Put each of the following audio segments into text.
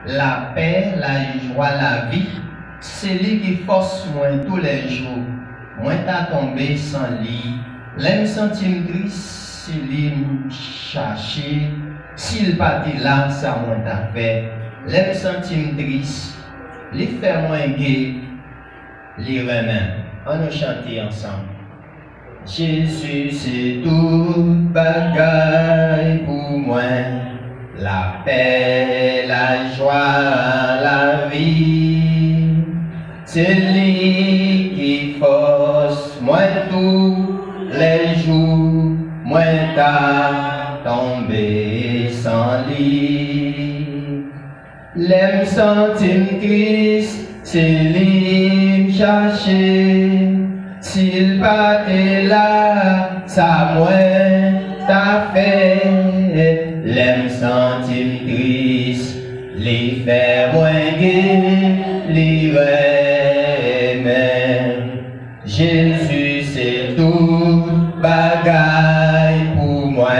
La paix, la joie, la vie, c'est lui qui force moi tous les jours. Moi t'as tombé sans lit, l'aime sentir triste, s'il me chercher, s'il partit là, ça moi t'a fait. L'aime sentir triste, les fait moins gai, les remet. On nous chanter ensemble. Jésus c'est tout bagaille pour moi. La paix, la joie, la vie, c'est lui qui force moi tous les jours, moi t'as tombé sans lit. L'aime sentir triste, c'est lui me chercher, s'il partait là, ça moi t'a fait. L'aime sentir triste, les faire moins gai, les remet. Jésus c'est tout bagaille pour moi,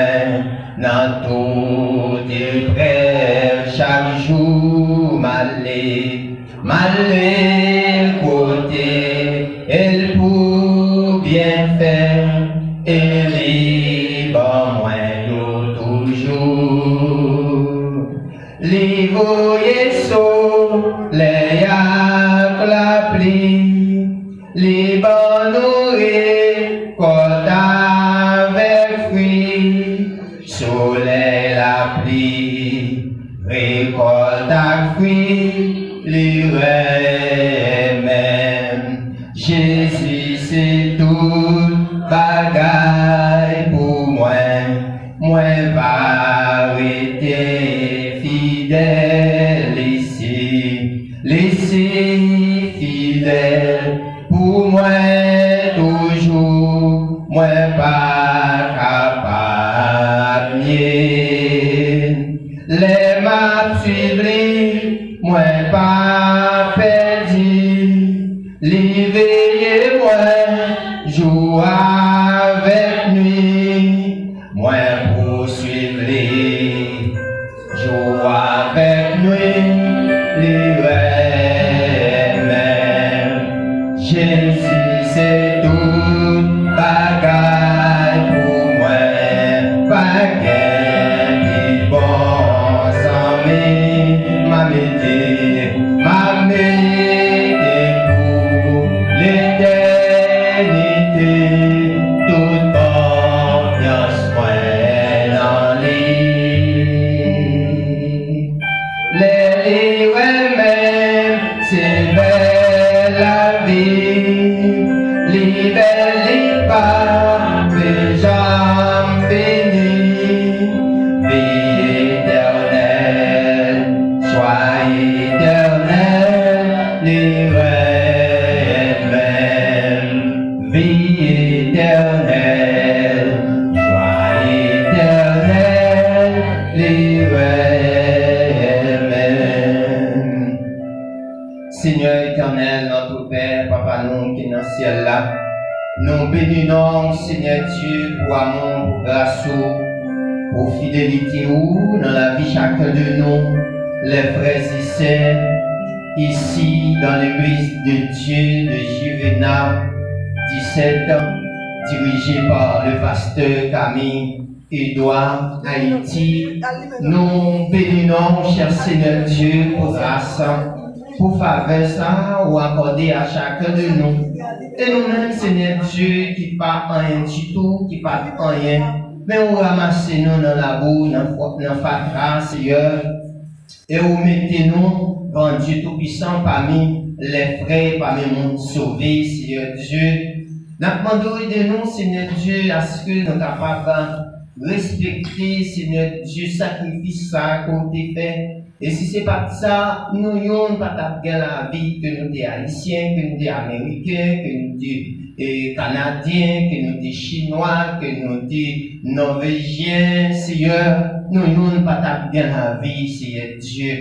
dans toute épreuve, chaque jour m'aller côté, elle pour bien faire, elle est bon moi. Les voyez soleil avec la pluie, les bonnes oreilles côte avec fruits, soleil la pluie, récolte à fruits, les remèdes. Jésus c'est tout bagaille pour moi, moi va arrêter fidèle ici, laissez fidèle pour moi toujours, moi pas capable nier. Les maps suivent, moi pas perdu, l'éveiller moi joue avec nuit, moi poursuivre les joue avec nous, les remèdes. Jésus c'est tout bagaille pour moi, bagaille qui bon sans m'a mété pour l'éternité, toute confiance moi dans les même, c'est belle la vie, les belles pas, mais jamais fini, vie éternelle, joie éternelle, les mêmes, vie éternelle, joie éternelle, les Seigneur éternel, notre Père, Papa nous qui est dans le ciel là, nous bénissons, Seigneur Dieu, pour amour, pour grâce, pour fidélité ou dans la vie chacun de nous, les frères et sœurs, ici dans l'église de Dieu de Juvénat, 17 ans, dirigé par le pasteur Camille Edouard, Haïti. Nous bénissons, cher Seigneur Dieu, pour grâce, pour faveur ça, ou accorder à chacun de nous. Et nous-mêmes, Seigneur Dieu, qui pas rien du tout, qui pas rien, mais vous ramassez nous dans la boue, dans la fatra, Seigneur, et vous mettez-nous, grand Dieu Tout-Puissant, parmi les frères, parmi le monde sauvé, Seigneur Dieu. Nous demandons de nous, Seigneur Dieu, à ce que nous sommes capables de respecter, Seigneur Dieu, sacrifice ça qu'on t'a fait. Et si ce n'est pas ça, nous n'avons pas la vie que nous sommes haïtiens, que nous sommes américains, que nous sommes canadiens, que nous sommes chinois, que nous sommes norvégiens, Seigneur. Nous n'avons pas la vie, Seigneur Dieu.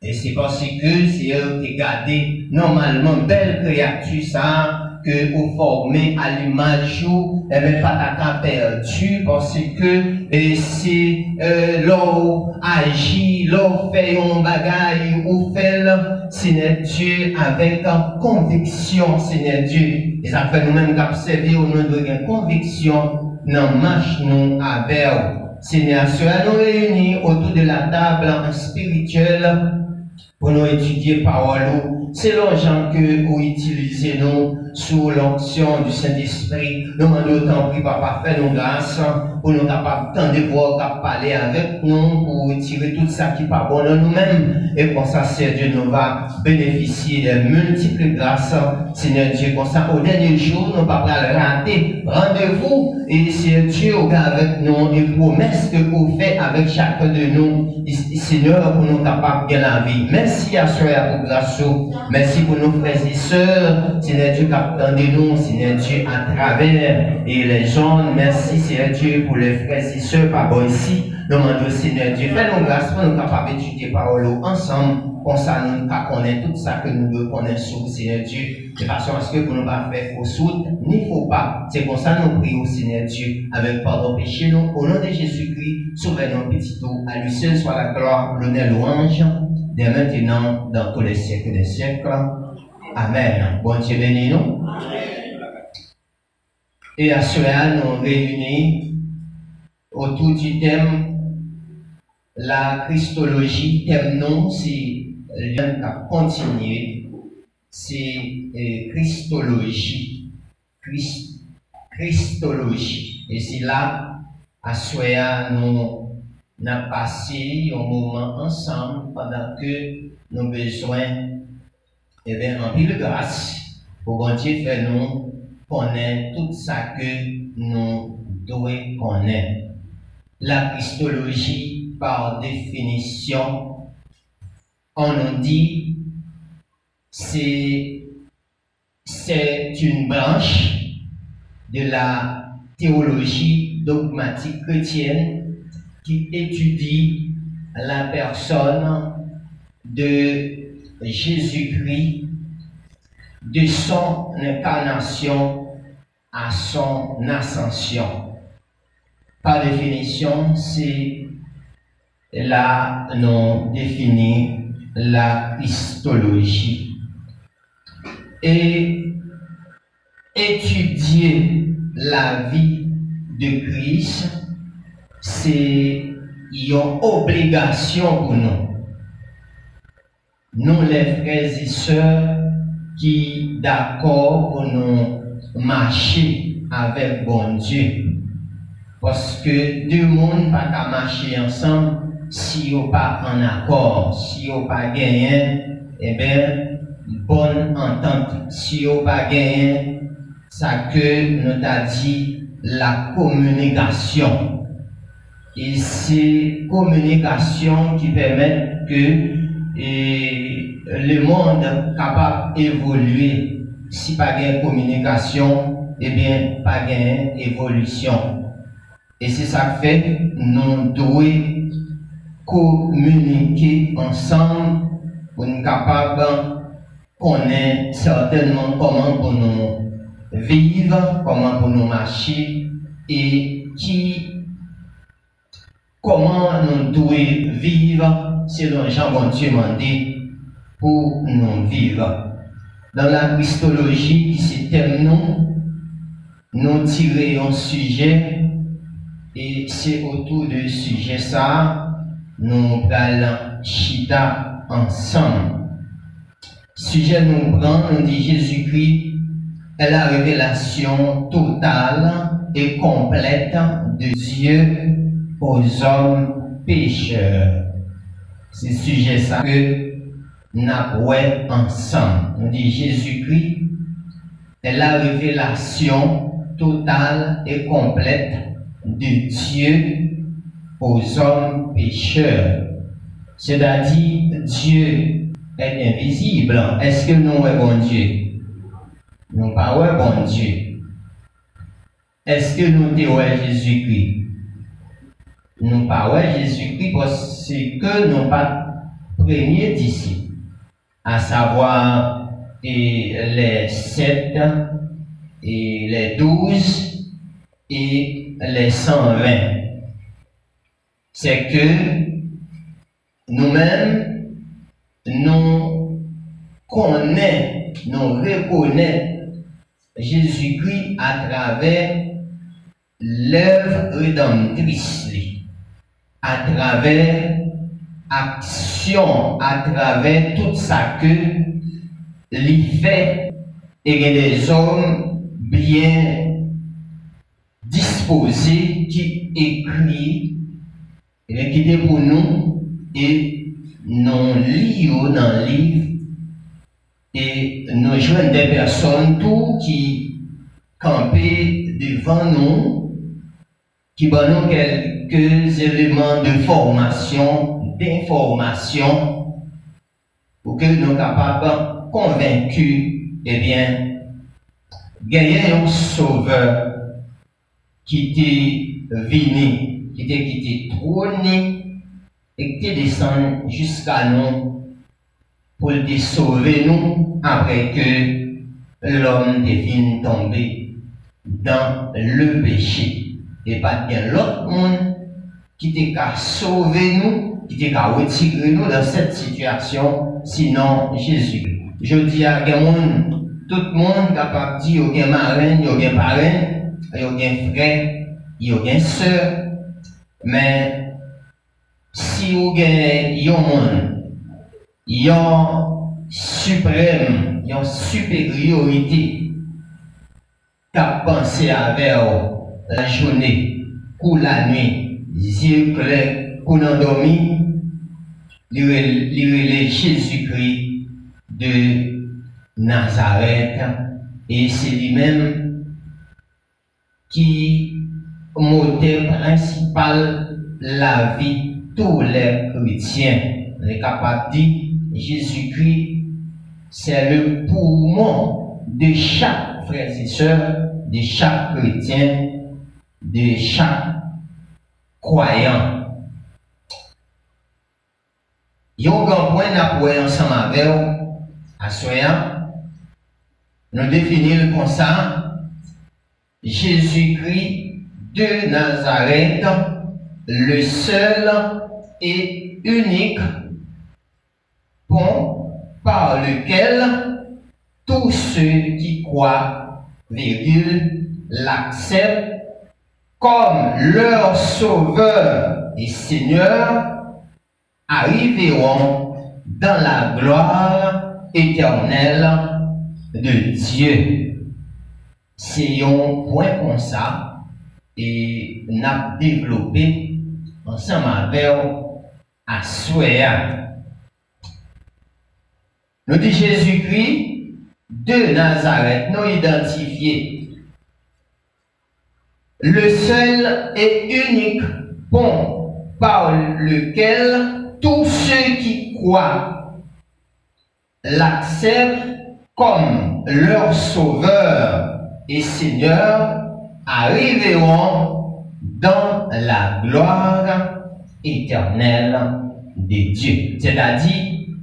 Et c'est parce que Seigneur qui gardé normalement belle créature ça, que vous formez à l'image, et bien pas ta perdu parce que et si l'on agit, l'on fait un bagage, ou fait Seigneur Dieu avec conviction, Seigneur Dieu. Et ça fait nous-mêmes qu'observer ou nous devons conviction dans marche nous avec Seigneur. Cela nous réunit autour de la table spirituelle pour nous étudier parole. C'est l'argent que vous utilisez nous sous l'onction du Saint-Esprit. Nous demandons autant pris, Papa, fait nos grâces pour nous capables de voir, parler avec nous, pour retirer tout ça qui n'est pas bon dans nous-mêmes. Et pour ça, Seigneur Dieu, nous va bénéficier de multiples grâces. Seigneur Dieu, pour ça, au dernier jour, nous ne pas rater rendez-vous. Et Seigneur Dieu, avec nous, et promesses que vous faites avec chacun de nous, Seigneur, pour nous capables de la vie. Merci à Seigneur pour grâce. Merci pour nos frères et sœurs. Seigneur Dieu, attendez-nous, Seigneur Dieu, à travers et les gens. Merci, Seigneur Dieu, pour les frères et sœurs, papa, ici. Nous demandons, Seigneur Dieu, fais-nous grâce pour nous capables d'étudier parole ensemble. Comme ça, nous connaissons tout ça que nous devons connaître sur Seigneur Dieu. De façon à ce que pour nous pas faire fausse route, ni faux pas. C'est pour ça que nous prions, Seigneur Dieu, avec pardon péché nous. Au nom de Jésus-Christ, sauvez-nous petit tout. À lui seul soit la gloire, l'honneur, louange, dès maintenant, dans tous les siècles des siècles. Amen. Bon Dieu bénis nous. Et à cela, nous réunis autour du thème la Christologie. Thème non, c'est à continuer. C'est Christologie. Christologie. Et c'est là, à cela, nous avons passé un moment ensemble pendant que nous avons besoin et bien, en pile de grâce, pour bon Dieu faire nous connaître tout ça que nous devons connaître. La Christologie, par définition, on nous dit, c'est une branche de la théologie dogmatique chrétienne qui étudie la personne de Jésus-Christ, de son incarnation à son ascension. Par définition, c'est là nous définit la Christologie. Et étudier la vie de Christ, c'est une obligation pour nous. Nous, les frères et sœurs, qui d'accord pour nous marcher avec bon Dieu. Parce que deux mondes ne peuvent pas marcher ensemble si ils ne sont pas en accord, si ils n'ont pas gagné, eh bien, bonne entente. Si ils n'ont pas gagné, ça que nous a dit la communication. Et c'est communication qui permet que le monde capable d'évoluer. Si pas de communication, eh bien, pas de évolution. Et c'est ça que fait, nous devons communiquer ensemble pour nous capables de connaître certainement comment pour nous vivre, comment pour nous marcher et comment nous devons vivre selon Jean Dieu m'a dit pour nous vivre. Dans la Christologie, qui se thème nous tirons un sujet et c'est autour de ce sujet ça, nous allons chita ensemble. Sujet nous prend, nous dit Jésus-Christ est la révélation totale et complète de Dieu aux hommes pécheurs. C'est le sujet ça que nous avons ensemble. On dit Jésus-Christ est la révélation totale et complète de Dieu aux hommes pécheurs. C'est-à-dire, Dieu est invisible. Est-ce que nous sommes bon Dieu? Nous ne pas bon Dieu. Est-ce que nous sommes Jésus-Christ? Nous pas Jésus-Christ parce que nous pas premiers disciples, à savoir les 7 et les 12 et les 120. c'est que nous-mêmes, nous connaissons, nous reconnaissons Jésus-Christ à travers l'œuvre rédemptrice, à travers action, à travers tout ça que l'il fait, et des hommes bien disposés qui écrivent, qui étaient pour nous, et nous lisons dans le livre, et nous jouons des personnes tout qui campaient devant nous, qui donnent quelques éléments de formation, d'information, pour que nous soyons capables, convaincus, eh bien, gagner un sauveur qui était venu, qui était trôné et qui descendu jusqu'à nous pour le sauver nous après que l'homme devine tomber dans le péché. Et pas bien l'autre monde qui était qu'à sauver nous, qui était qu'à retirer nous dans cette situation, sinon Jésus. Je dis à tout le monde capable de dire, il y a un marraine, il y a un parrain, il y a un frère, il y a une soeur, mais si vous avez un monde, il y a suprême, il y a une supériorité, qui a pensé avec la journée, ou la nuit, yeux clairs, pour nous dormir, il Jésus-Christ de Nazareth, et c'est lui-même qui moteur principal la vie de tous les chrétiens. On est capable de dire Jésus-Christ, c'est le poumon de chaque frère et sœur, de chaque chrétien, de chaque croyant. Il y a un grand point à pouvoir ensemble avec vous, à Soya. Nous définissons comme ça Jésus-Christ de Nazareth, le seul et unique pont par lequel tous ceux qui croient, l'acceptent comme leur sauveur et Seigneur, arriveront dans la gloire éternelle de Dieu. C'est un point comme ça et nous avons développé ensemble avec Assoya. Nous dit Jésus-Christ de Nazareth, nous identifié le seul et unique pont par lequel tous ceux qui croient l'acceptent comme leur sauveur et Seigneur arriveront dans la gloire éternelle de Dieu. C'est-à-dire,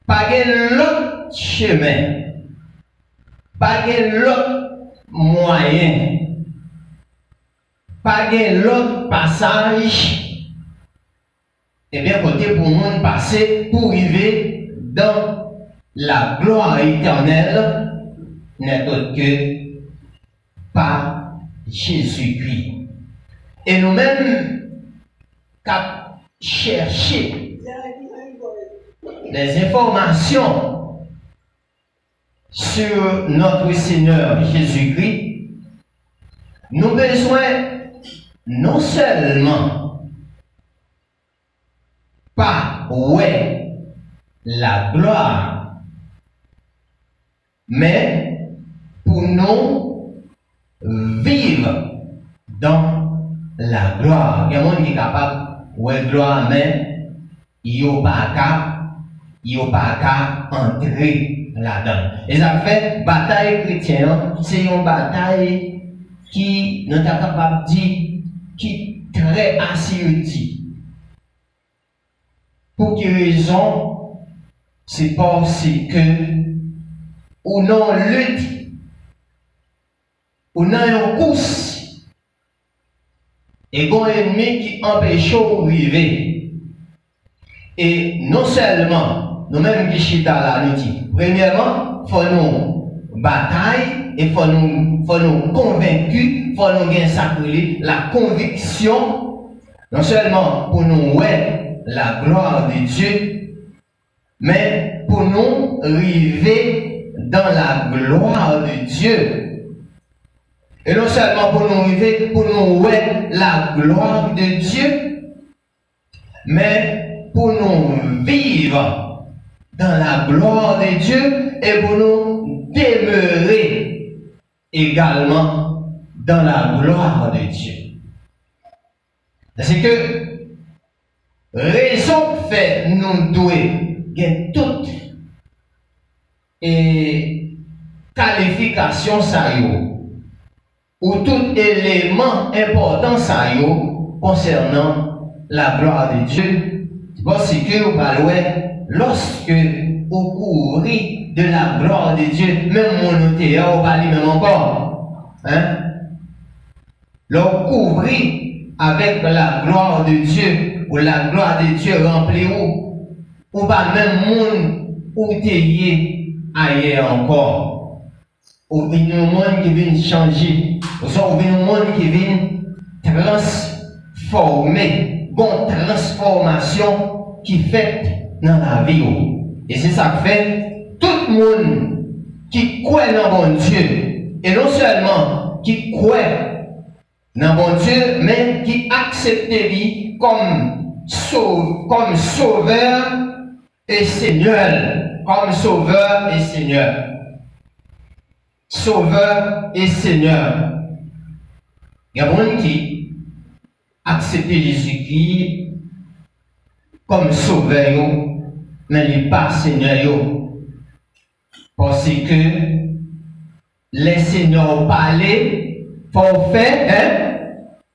pas l'autre chemin, pas l'autre moyen, pas l'autre passage, et bien côté pour nous passer pour arriver dans la gloire éternelle, n'est autre que par Jésus-Christ. Et nous-mêmes, qu'à chercher les informations sur notre Seigneur Jésus-Christ, nous avons besoin non seulement pas ouais la gloire, mais pour nous vivre dans la gloire. Il y a un monde qui est capable de gloire, mais il n'y a pas qu'à entrer là-dedans. Et ça fait bataille chrétienne, c'est une bataille qui nous est capable de dire, qui est très assurée. Pour quelle raison? C'est parce que ou non lutte, ou non une course Et un ennemi qui empêche de arriver. Et non seulement, nous-mêmes qui chita là, nous disons, premièrement, il faut nous bataille et il faut nous convaincre, il faut nous gagner la conviction, non seulement pour nous ouais la gloire de Dieu, mais pour nous arriver dans la gloire de Dieu. Et non seulement pour nous arriver, pour nous ouais la gloire de Dieu, mais pour nous vivre dans la gloire de Dieu et pour nous demeurer également dans la gloire de Dieu. C'est que raison fait nous douer gain toute et qualification ça yo ou tout élément important ça yo concernant la gloire de Dieu. Parce que vous parlez lorsque vous couvrez de la gloire de Dieu, même mon notaire, vous parlez même encore. Hein? L'on couvrez avec la gloire de Dieu, ou la gloire de Dieu remplit ou pas même monde ou t'ayez ailleurs encore. Ou bien un monde qui vient changer, ou bien un monde qui vient transformer, une transformation qui fait dans la vie. Et c'est ça que fait tout le monde qui croit dans bon Dieu, et non seulement qui croit dans bon Dieu, mais qui accepte lui comme sauveur et Seigneur. Comme sauveur et Seigneur. Sauveur et Seigneur. Il y a des gens qui acceptent Jésus-Christ comme sauveur, mais il n'est pas Seigneur. Parce que les seigneurs parlent, il faut faire, hein,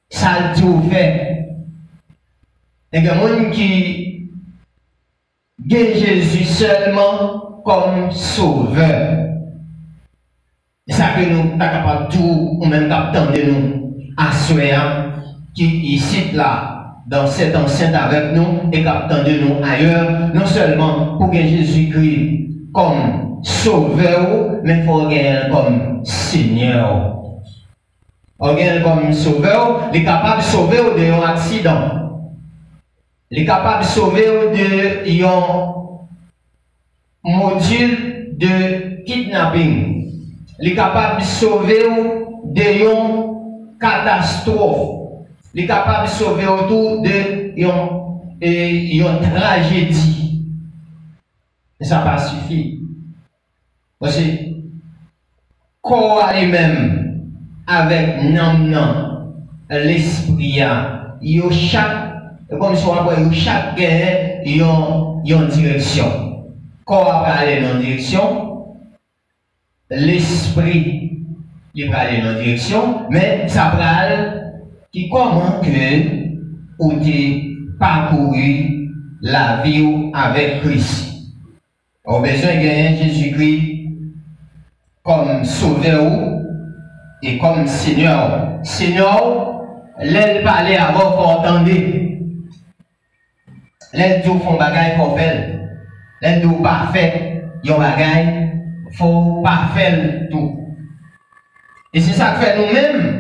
ça tout fait. Il y a des gens qui gagnent Jésus seulement comme sauveur. C'est ça que nous sommes capables de tout, ou même d'attendre nous, assurer, qui ici, là, dans cette enceinte avec nous, et qu'attendre nous ailleurs, non seulement pour gagner Jésus-Christ comme sauveur, mais il faut gagner comme Seigneur. On gagne comme sauveur, il est capable de sauver de un accident. Il est capable de sauver de un module de kidnapping. Il est capable de sauver de une catastrophe. Il est capable de sauver autour de une tragédie. Mais ça ne suffit pas. Parce que, corps lui-même, avec l'esprit, comme si on chaque une direction. Corps va aller dans une direction, l'esprit va aller dans une direction, mais ça va aller qui comment que ou tu parcouru la vie avec Christ. On a besoin de gagner Jésus-Christ comme sauveur et comme Seigneur. Seigneur, l'aide parler avant pour entendre. L'aide du fond bagaille pour faire. L'aide du parfait, yon bagaille, faut pas faire tout. Et c'est ça que fait nous-mêmes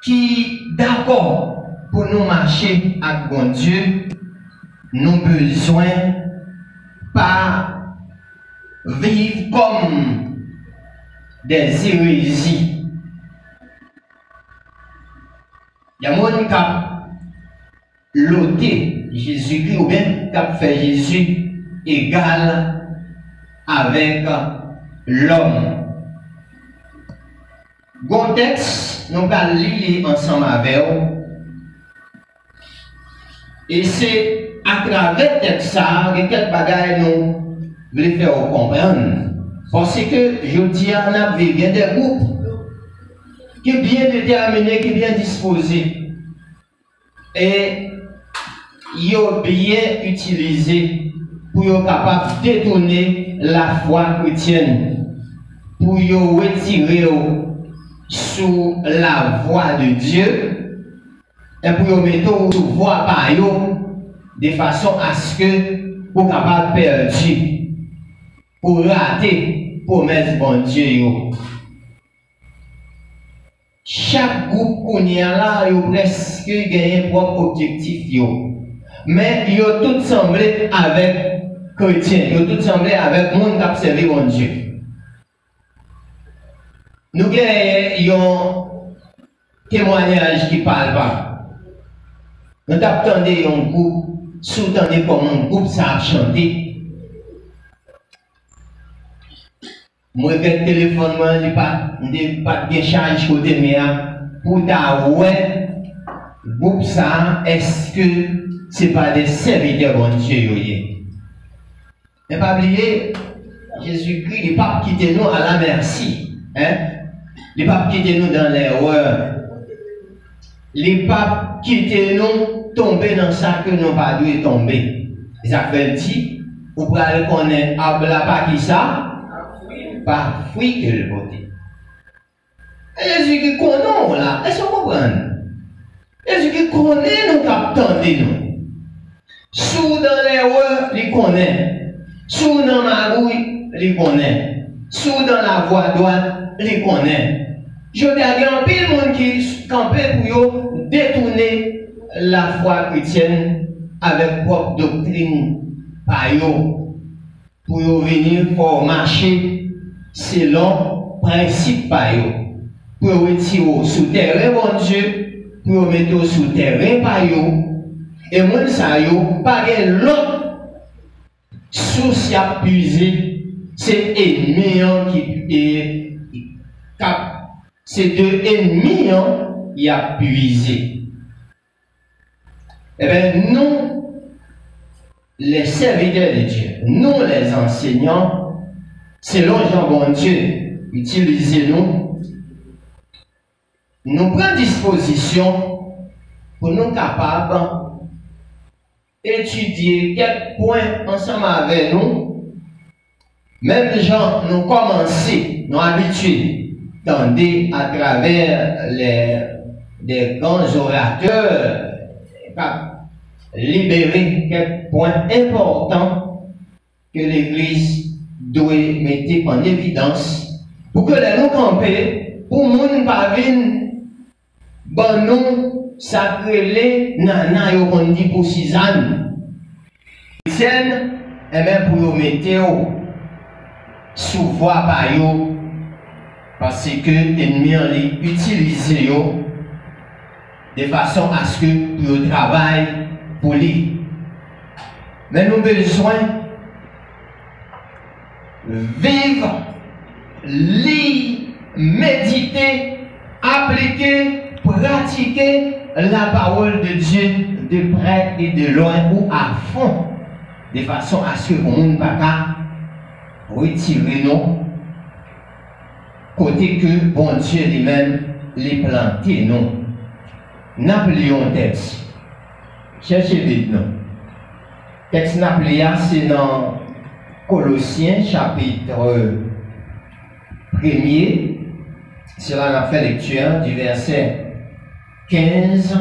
qui d'accord pour nous marcher avec bon Dieu, nous besoin pas vivre comme des hérésies. Il y a des gens qui ont l'ôté Jésus-Christ ou bien qui ont fait Jésus égal avec l'homme. Bon texte, nous allons lire ensemble avec vous. Et c'est à travers le texte que quelques bagages nous voulons faire comprendre. Parce que je dis à nous avons bien des groupes qui sont bien déterminés, qui sont bien disposés. Et ils sont bien utilisés pour être capables de détourner la foi chrétienne, pour retirer sous la voie de Dieu et pour mettre sous voie par eux, de façon à ce que vous capable de perdre, pour rater promesse bon Dieu. Chaque groupe qu'on y a là, il presque gagné propre objectif. Mais ils ont tous semblé avec chrétiens, ils ont tous semblé avec le monde qui a servi mon Dieu. Nous avons un témoignage qui ne parle pas. Nous avons un groupe, sous-tendu comme un groupe, ça a chanté. Moi, j'ai le téléphone, je n'ai pas de charge côté mien. Pour ta ouais, groupe ça, est-ce que ce n'est pas des serviteurs de Dieu? Mais pas oublier, Jésus-Christ, il n'a pas quitté nous à la merci. Hein? Il n'a pas quitté nous dans l'erreur. Il n'a pas quitté nous tomber dans ça que nous pas dû tomber. Ça fait dit, vous pouvez reconnaître, Abla pas qui ça? Pas fruit que le côté. Jésus qui connaît là, est-ce que vous comprenez? Jésus qui connaît nous qui nous. Sous dans l'erreur, il connaît. Sous dans la magouille, il connaît. Sous dans la voie droite, il connaît. Je dis à un pile de monde qui campait pour détourner la foi chrétienne avec propre doctrine par eux. Pour venir pour marcher selon principe par eux. Pour retirer sous terrain mon Dieu, pour mettre sous terrain par eux. Et moi, ça y est, pas l'autre source à puiser, c'est ennemi qui cap. C'est deux ennemis qui a puisé. Eh bien, nous, les serviteurs de Dieu, nous, les enseignants, selon Jean bon Dieu, utilisez-nous. Nous prenons disposition pour nous capables d'étudier quelques points ensemble avec nous. Même les gens nous commencé, nous habitués, tendez à travers des grands orateurs, libérer quelques points importants que l'Église doit mettre en évidence pour que les nous camper, pour nous pas venir, bon nous sacré nana yo qu'on dit pour 6 ans. Chrétienne, et même pour vous mettre sous voie par yo, parce que l'ennemi les utilise yo de façon à ce que vous travaillez pour lui. Mais nous avons besoin de vivre, lire, méditer, appliquer, pratiquer la parole de Dieu de près et de loin ou à fond, de façon à ce que le monde ne va pas retirer nous, côté que bon Dieu lui-même les planté nous. Napoléon texte. Cherchez vite nous. Texte Napoléon, c'est dans Colossiens chapitre 1er. Cela n'a fait lecture du verset 15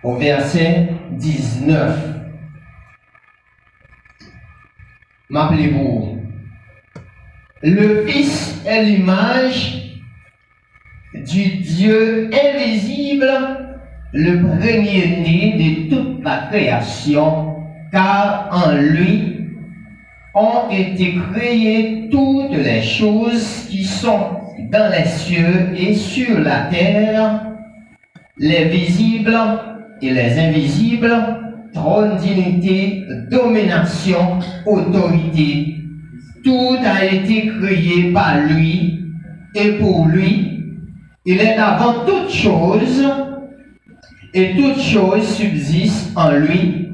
au verset 19. M'appelez-vous. Le Fils est l'image du Dieu invisible, le premier-né de toute la création, car en lui ont été créées toutes les choses qui sont dans les cieux et sur la terre, les visibles et les invisibles, trône, dignité, domination, autorité. Tout a été créé par lui et pour lui. Il est avant toute chose et toute chose subsiste en lui.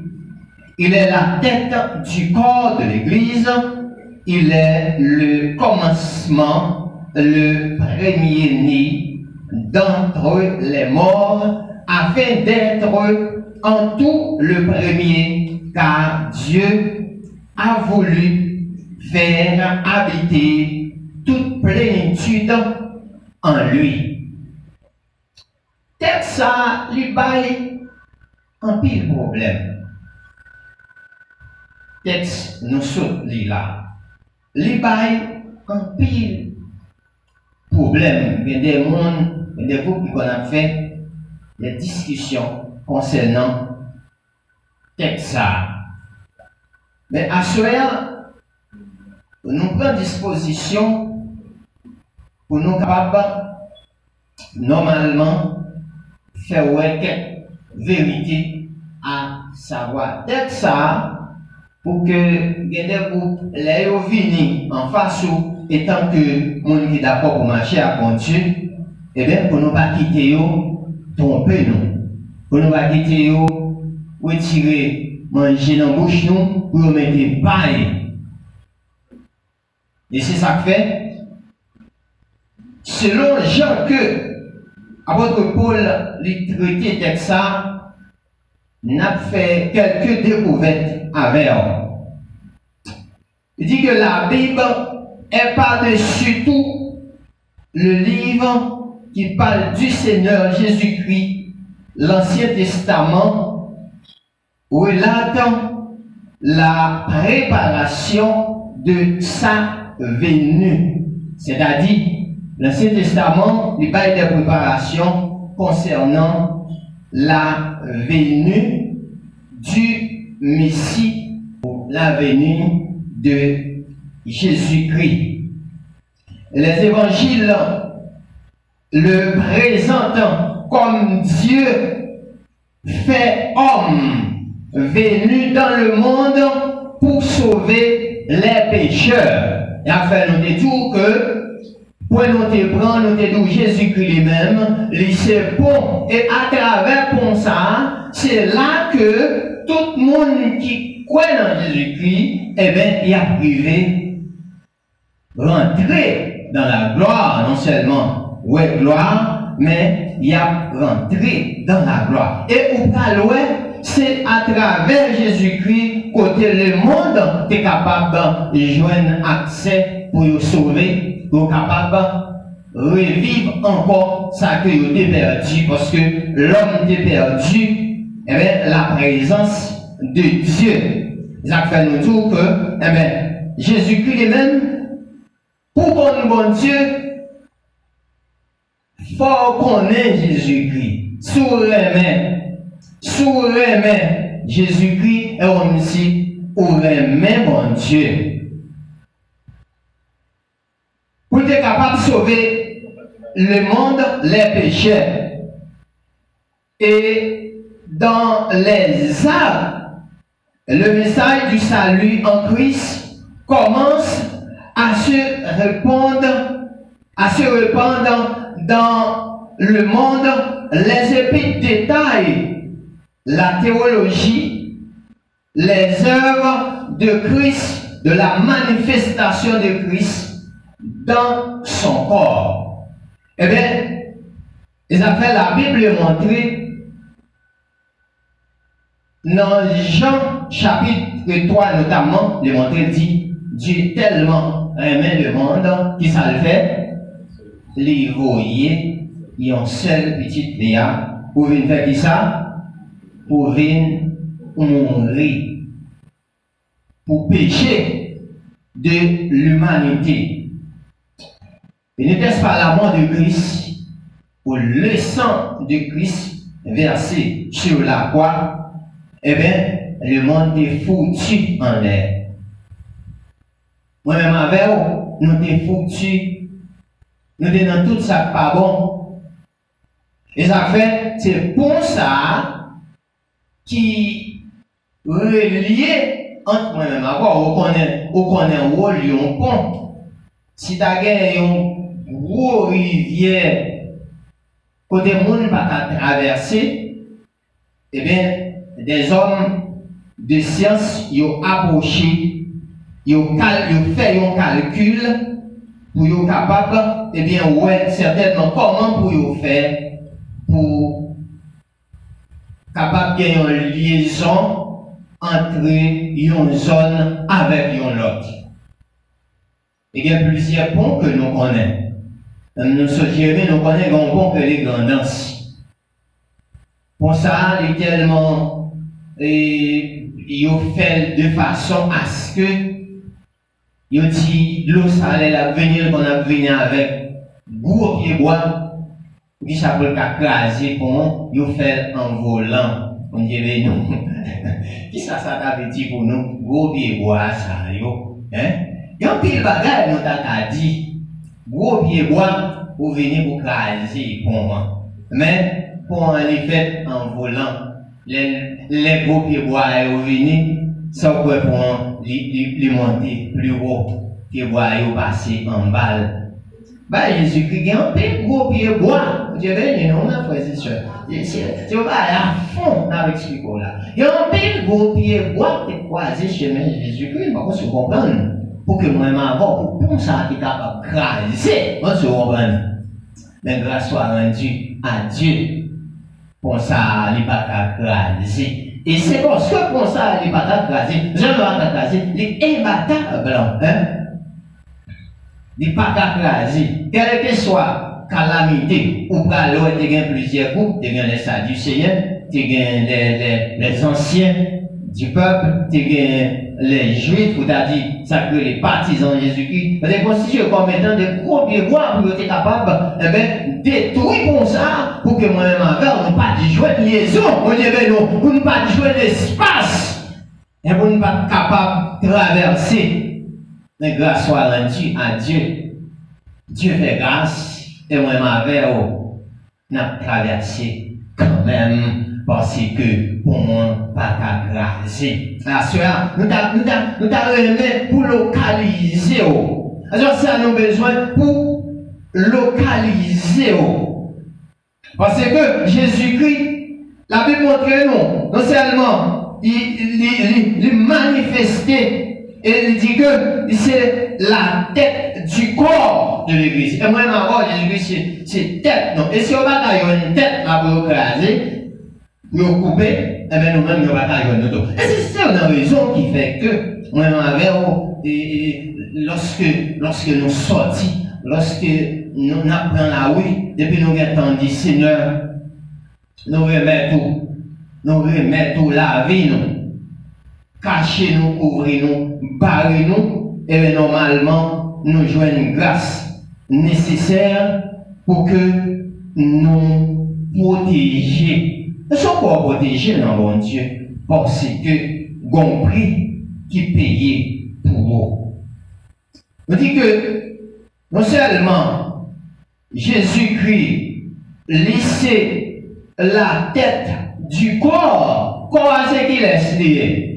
Il est la tête du corps de l'Église. Il est le commencement, le premier-né d'entre les morts, afin d'être en tout le premier, car Dieu a voulu faire habiter toute plénitude en lui. texte ça, il bail un pile problème. Texte nous saute là. Il bail un pile problème. Il y a des mondes, il y a des groupes qui ont fait des discussions concernant texte ça. Mais à ce moment, nous prenons disposition pour nous capables normalement faire ouais vérité à savoir. Texte ça pour que des groupes les venus en face ou étant que monde qui est d'accord pour marcher à Dieu, et bien pour nous pas quitter yo tromper nous, pour nous pas quitter yo retirer manger dans bouche nous pour mettre paille. Et c'est ça que fait selon Jean que apôtre Paul les traité texte ça n'a fait quelques découvertes avec eux. Il dit que la Bible est par-dessus tout le livre qui parle du Seigneur Jésus-Christ. L'Ancien Testament relate la préparation de sa venue. C'est-à-dire, l'Ancien Testament, il parle des préparations concernant la venue du Messie, la venue de Jésus-Christ. Les évangiles le présentent comme Dieu fait homme, venu dans le monde pour sauver les pécheurs. Et afin nous détour que pour nous te prendre, nous te dit Jésus-Christ lui-même, c'est bon. Et à travers pour ça, c'est là que tout le monde qui croit dans Jésus-Christ, eh bien, il a privé rentrer dans la gloire, non seulement ouais gloire, mais il a rentré dans la gloire. Et au paloué, c'est à travers Jésus-Christ côté le monde est capable de joindre accès pour nous sauver, pour capable de revivre encore ça que vous avez perdu, parce que l'homme est perdu, eh bien, la présence de Dieu. Ça fait nous tout que, eh bien, Jésus-Christ lui-même, pour qu'on bon Dieu, faut qu'on ait Jésus-Christ. Sous les mains, Jésus-Christ est aussi ou les mains bon Dieu. Pour être capable de sauver le monde, les pécheurs. Et dans les arts, le message du salut en Christ commence à se répandre dans le monde. Les épîtres détaillent la théologie, les œuvres de Christ, de la manifestation de Christ dans son corps. Eh bien, ils ont fait la Bible montrer dans Jean chapitre 3 notamment, le montré dit Dieu tellement aimait le monde qui ça le fait, les voyez, ils ont seul petite Léa pour venir faire qui ça? Pour venir mourir, pour pécher de l'humanité. Et n'était-ce pas la mort de Christ, ou le sang de Christ versé sur la croix, eh bien, le monde est foutu en l'air. Moi-même avec vous, nous sommes foutus. Nous sommes dans tout ça pas bon. Et ça fait, c'est pour ça qui relié entre moi-même avec vous, on connaît un rôle, un pont. Si tu as une grosse rivière, côté monde pas traverser, eh bien, des hommes de science, ils ont approché, ils ont fait un calcul pour être capable, eh bien, ouais, certainement, comment pour faire pour capable de gagner une liaison entre une zone avec une autre. Il y a plusieurs ponts que nous connaissons. Nous suggérons, nous connaissons un pont que les grandances. Pour ça, il est tellement, il fait de façon à ce que, il dit, l'eau salée, la venir qu'on a venu avec gros pied bois, puis ça peut craser pour nous, il fait en volant. On dit, mais non, qui ça t'a dit pour nous, gros pied bois, ça, yo, hein? Il y a un pile bagage, nous t'a dit, gros pied bois, pour venir pour craser pour moi. Mais, pour en effet, en volant, les gros pieds bois sont venus, ça peut pour les monter plus haut, pieds bois sont passés en balle. Bah, Jésus-Christ, il y a un peu gros pied bois. Vous avez non, ma frère et soeur. C'est pas à fond, avec ce là. Il y a un peu gros pied bois qui est croisé chemin Jésus-Christ, par contre, vous comprenez. Pour que moi, m'avance, pour ça, qui est capable de craser, moi, je comprends. Mais grâce soit rendue à Dieu. Pour ça, il n'est pas craser. Et c'est parce que pour ça, il n'est pas craser. Je ne vais pas craser. Il est imbattable, hein? Il n'est pas craser. Quelle que soit calamité, ou pas l'eau, il y a plusieurs groupes, il y a les Sadducéens, il y a les anciens du peuple, il y a les Juifs, ou t'as dit, ça que les partisans de Jésus-Christ, les constitués comme étant des gros pieds bois pour être capable, eh bien, détruire comme ça, pour que moi-même avec, on ne pas jouer de liaison, on dit, ben non, pour ne pas jouer l'espace, et pour ne pas être capable de traverser. Mais grâce soit rendue à Dieu. Dieu fait grâce, et moi-même avec, on a traversé quand même, parce que pour moi, pas qu'à graser. La soeur, nous t'avons aimé pour localiser. Alors, ça nous besoin pour localiser. Parce que Jésus-Christ, la Bible montre nous, non seulement il manifestait, et il dit que c'est la tête du corps de l'église. Et moi, ma voix, Jésus-Christ, c'est tête. Non. Et si on va avoir une tête là pour écraser, pour couper, eh bien nous-mêmes, nous va avoir une autre. Et c'est une raison qui fait que, moi, ma lorsque nous sortis, lorsque nous apprenons la rue, depuis nous avons dit, Seigneur, nous remettons la vie, nous. Cachez-nous, couvrez-nous, barrez-nous, et normalement, nous jouons une grâce nécessaire pour que nous protéger. Nous sommes pas protégés dans mon Dieu, parce que, gon prix qui payait pour vous. On dit que, non seulement, Jésus-Christ laissait la tête du corps, comment c'est qu'il laisse lié?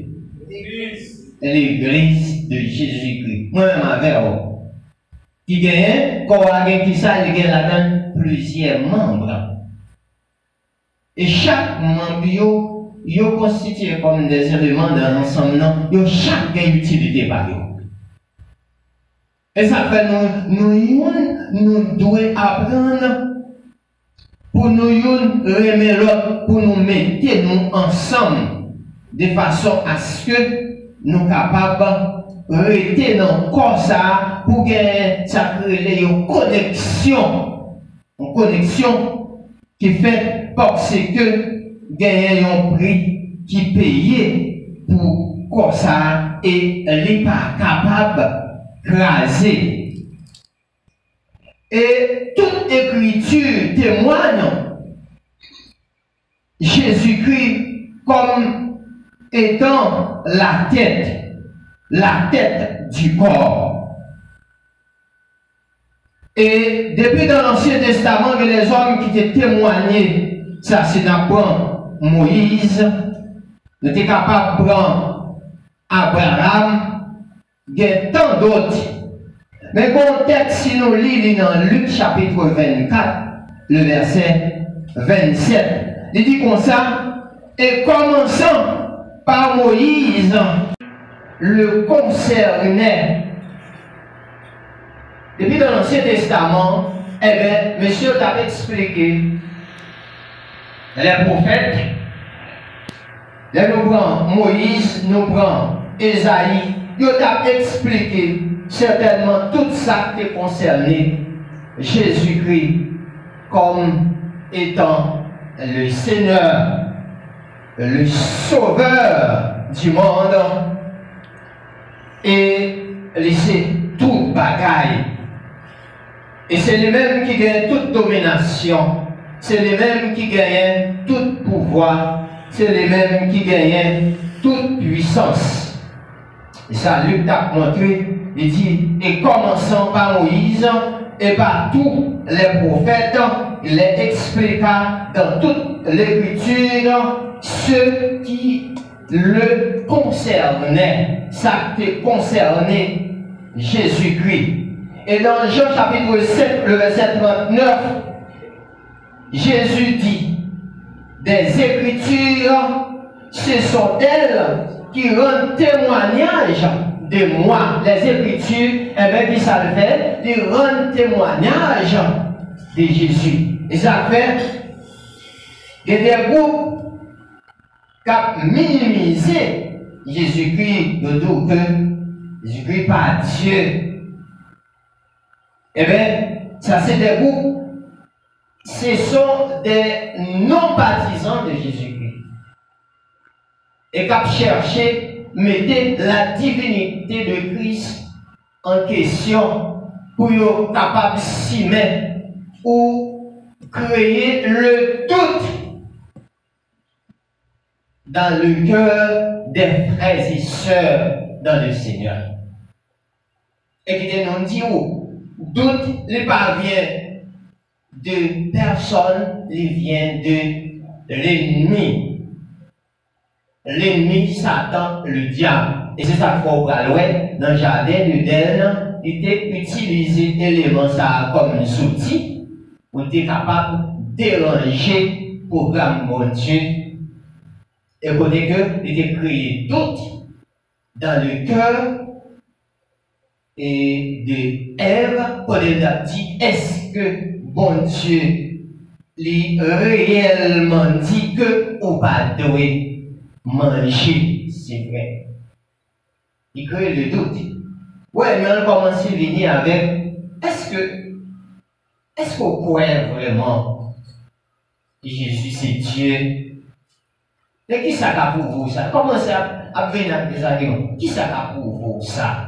L'église de Jésus-Christ. Moi-même avec vous. Qui gagne, qui ça, il gagne là-dedans plusieurs membres. Et chaque membre, il est constitué comme des éléments dans l'ensemble, il chaque gagne utilité par eux. Et ça fait nous devons apprendre pour nous remettre l'autre, pour nous mettre nous ensemble, de façon à ce que nous sommes capables de rester dans le corps ça pour gagner une connexion qui fait parce que gagner un prix qui payait pour corps ça et n'est pas capable de craser. Et toute écriture témoigne Jésus-Christ comme étant la tête du corps. Et depuis dans l'Ancien Testament, il y a les hommes qui étaient témoignés, ça c'est d'abord Moïse, nous étions capables de prendre Abraham, il y a tant d'autres. Mais bon texte, si nous lisons dans Luc chapitre 24, le verset 27, il dit comme ça, et commençant par Moïse, le concernait. Et puis dans l'Ancien Testament, eh bien, monsieur t'a expliqué les prophètes, nous prenons Moïse, nous prenons Esaïe, il t'a expliqué certainement tout ça qui concernait Jésus-Christ comme étant le Seigneur. le sauveur du monde et laisser toute bagaille. Et c'est lui-même qui gagne toute domination. C'est lui-même qui gagne tout pouvoir. C'est lui-même qui gagne toute puissance. Et ça, Luc t'a montré, il dit, et commençant par Moïse et par tous les prophètes, il expliqua dans toute l'écriture ce qui le concernait, ça te concernait Jésus-Christ. Et dans Jean chapitre 7, le verset 39, Jésus dit, des Écritures, ce sont elles qui rendent témoignage de moi. Les Écritures, eh bien, qui ça le fait, ils rendent témoignage de Jésus. Et ça fait, il y a des groupes qui ont minimisé Jésus-Christ de tout que Jésus-Christ pas Dieu. Eh bien, ça c'est des groupes, ce sont des non-baptisants de Jésus-Christ. Et qui ont cherché, mettez la divinité de Christ en question pour être capable de s'y mettre ou créer le doute dans le cœur des frères et sœurs dans le Seigneur. Et qui nous dit où doute ne parvient de personne, il vient de l'ennemi. L'ennemi, Satan, le diable. Et c'est ça qu'il faut voir dans le jardin de d'Éden, il était utilisé l'élément ça comme un outil pour être capable de déranger le programme de Dieu. Et pour dire qu'il était créé doute dans le cœur et de Ève, pour dire dit, est-ce que bon Dieu lui réellement dit que on va devoir manger, c'est vrai. Il crée le doute. Ouais, mais on commence à venir avec, est-ce qu'on croit vraiment que Jésus c'est Dieu? Mais qui ça pour vous ça? Comment ça a venir avec des arguments? Qui ça pour vous ça?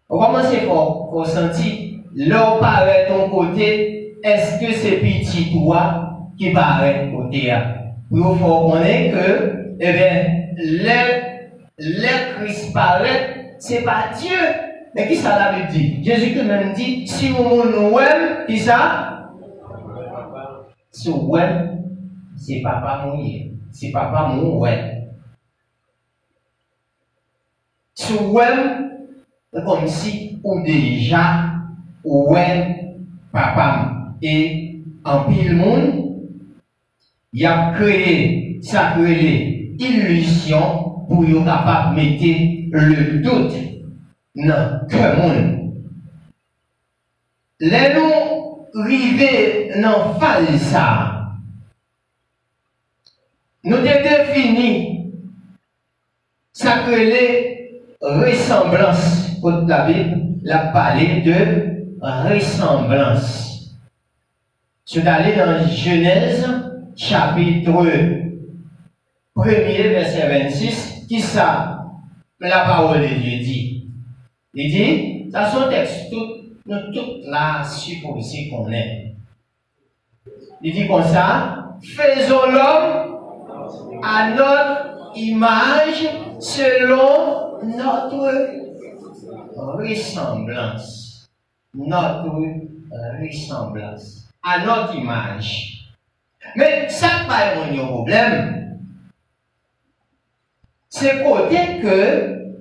On commence à sentir, là, paraît ton côté, est-ce que c'est petit toi qui paraît côté là? Pour faut connaître que, eh bien, le Christ paraît, c'est pas Dieu. Mais qui ça l'avait dit? Jésus même dit, si vous nous aimez, qui ça? Si vous aimez, c'est papa mouillé. C'est papa mouillé. Si vous aimez, comme si ou déjà ouais papa et en pile monde il a créé ça créé illusion pour être capable de mettre le doute dans le monde. Les nous arrivés dans phase ça nous avons défini ça créé ressemblance. La Bible l'a parlé de ressemblance. C'est d'aller dans Genèse, chapitre 1er, verset 26, qui ça, la parole de Dieu dit. Il dit, ça son texte, nous toutes là supposé qu'on est. Il dit comme ça, faisons l'homme à notre image selon notre ressemblance. Notre ressemblance. À notre image. Mais ça n'est pas un problème. C'est côté que